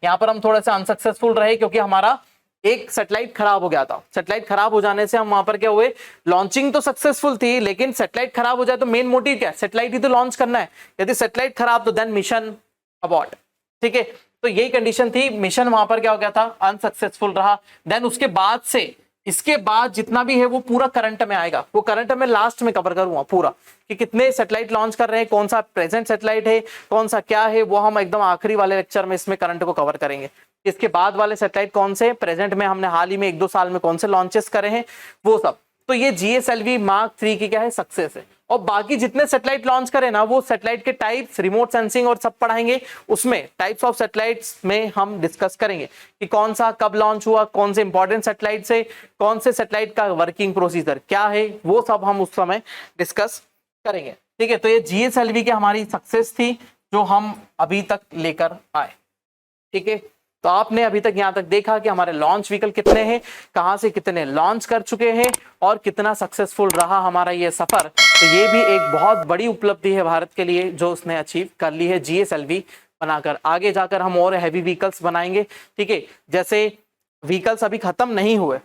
यहां पर हम थोड़ा सा अनसक्सेसफुल रहे क्योंकि हमारा एक सैटेलाइट खराब हो गया था। सैटेलाइट खराब हो जाने से हम वहां पर क्या हुए? लॉन्चिंग तो सक्सेसफुल थी, लेकिन सैटेलाइट खराब हो जाए तो मेन मोटिव क्या है? सैटेलाइट ही तो लॉन्च करना है। यदि सैटेलाइट खराब तो देन मिशन अबॉर्ट। ठीक है, तो यही कंडीशन थी। मिशन वहां पर क्या हो गया था? अनसक्सेसफुल रहा। देन उसके बाद से, इसके बाद जितना भी है वो पूरा करंट में आएगा। वो करंट में लास्ट में कवर करूंगा पूरा, कि कितने सैटेलाइट लॉन्च कर रहे हैं, कौन सा प्रेजेंट सैटेलाइट है, कौन सा क्या है, वो हम एकदम आखिरी वाले लेक्चर में इसमें करंट को कवर करेंगे। इसके बाद वाले सैटेलाइट कौन से, प्रेजेंट में हमने हाल ही में 1-2 साल में कौन से लॉन्चेस करे हैं, वो सब। तो ये GSLV Mark 3 की क्या है, सक्सेस है। और बाकी जितने सैटेलाइट लॉन्च करें ना, वो सैटेलाइट के टाइप्स, रिमोट सेंसिंग और सब पढ़ाएंगे। उसमें टाइप्स ऑफ सैटेलाइट्स में हम डिस्कस करेंगे कि कौन सा कब लॉन्च हुआ, कौन से इंपॉर्टेंट सैटेलाइट से, कौन से सैटेलाइट का वर्किंग प्रोसीजर क्या है, वो सब हम उस समय डिस्कस करेंगे। ठीक है, तो ये GSLV की हमारी सक्सेस थी जो हम अभी तक लेकर आए। ठीक है, तो आपने अभी तक यहां तक देखा कि हमारे लॉन्च व्हीकल कितने हैं, कहां से कितने लॉन्च कर चुके हैं और कितना सक्सेसफुल रहा हमारा ये सफर। तो ये भी एक बहुत बड़ी उपलब्धि है भारत के लिए जो उसने अचीव कर ली है GSLV बनाकर। आगे जाकर हम और हैवी व्हीकल्स बनाएंगे। ठीक है, जैसे व्हीकल्स अभी खत्म नहीं हुए,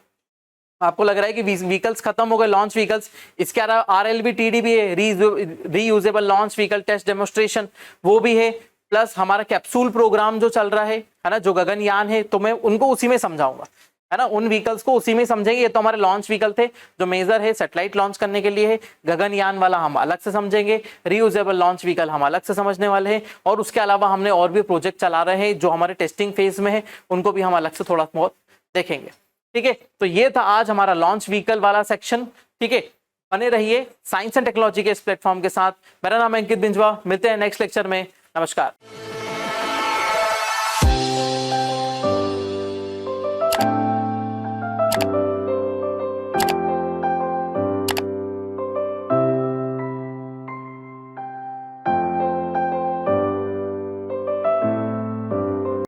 आपको लग रहा है कि व्हीकल्स खत्म हो गए लॉन्च व्हीकल्स, इसके अलावा RLV TD भी है, reusable launch vehicle test demonstration, वो भी है। प्लस हमारा कैप्सूल प्रोग्राम जो चल रहा है ना, जो गगनयान है, तो मैं उनको उसी में समझाऊंगा, है ना, उन व्हीकल्स को उसी में समझेंगे। ये तो हमारे लॉन्च व्हीकल थे जो मेजर है सैटेलाइट लॉन्च करने के लिए है। गगनयान वाला हम अलग से समझेंगे, रीयूजेबल लॉन्च व्हीकल हम अलग से समझने वाले हैं, और उसके अलावा हमने और भी प्रोजेक्ट चला रहे हैं जो हमारे टेस्टिंग फेज में है, उनको भी हम अलग से थोड़ा बहुत देखेंगे। ठीक है, तो ये था आज हमारा लॉन्च व्हीकल वाला सेक्शन। ठीक है, बने रहिए साइंस एंड टेक्नोलॉजी के इस प्लेटफॉर्म के साथ। मेरा नाम है अंकित बिंजवा, मिलते हैं नेक्स्ट लेक्चर में। नमस्कार।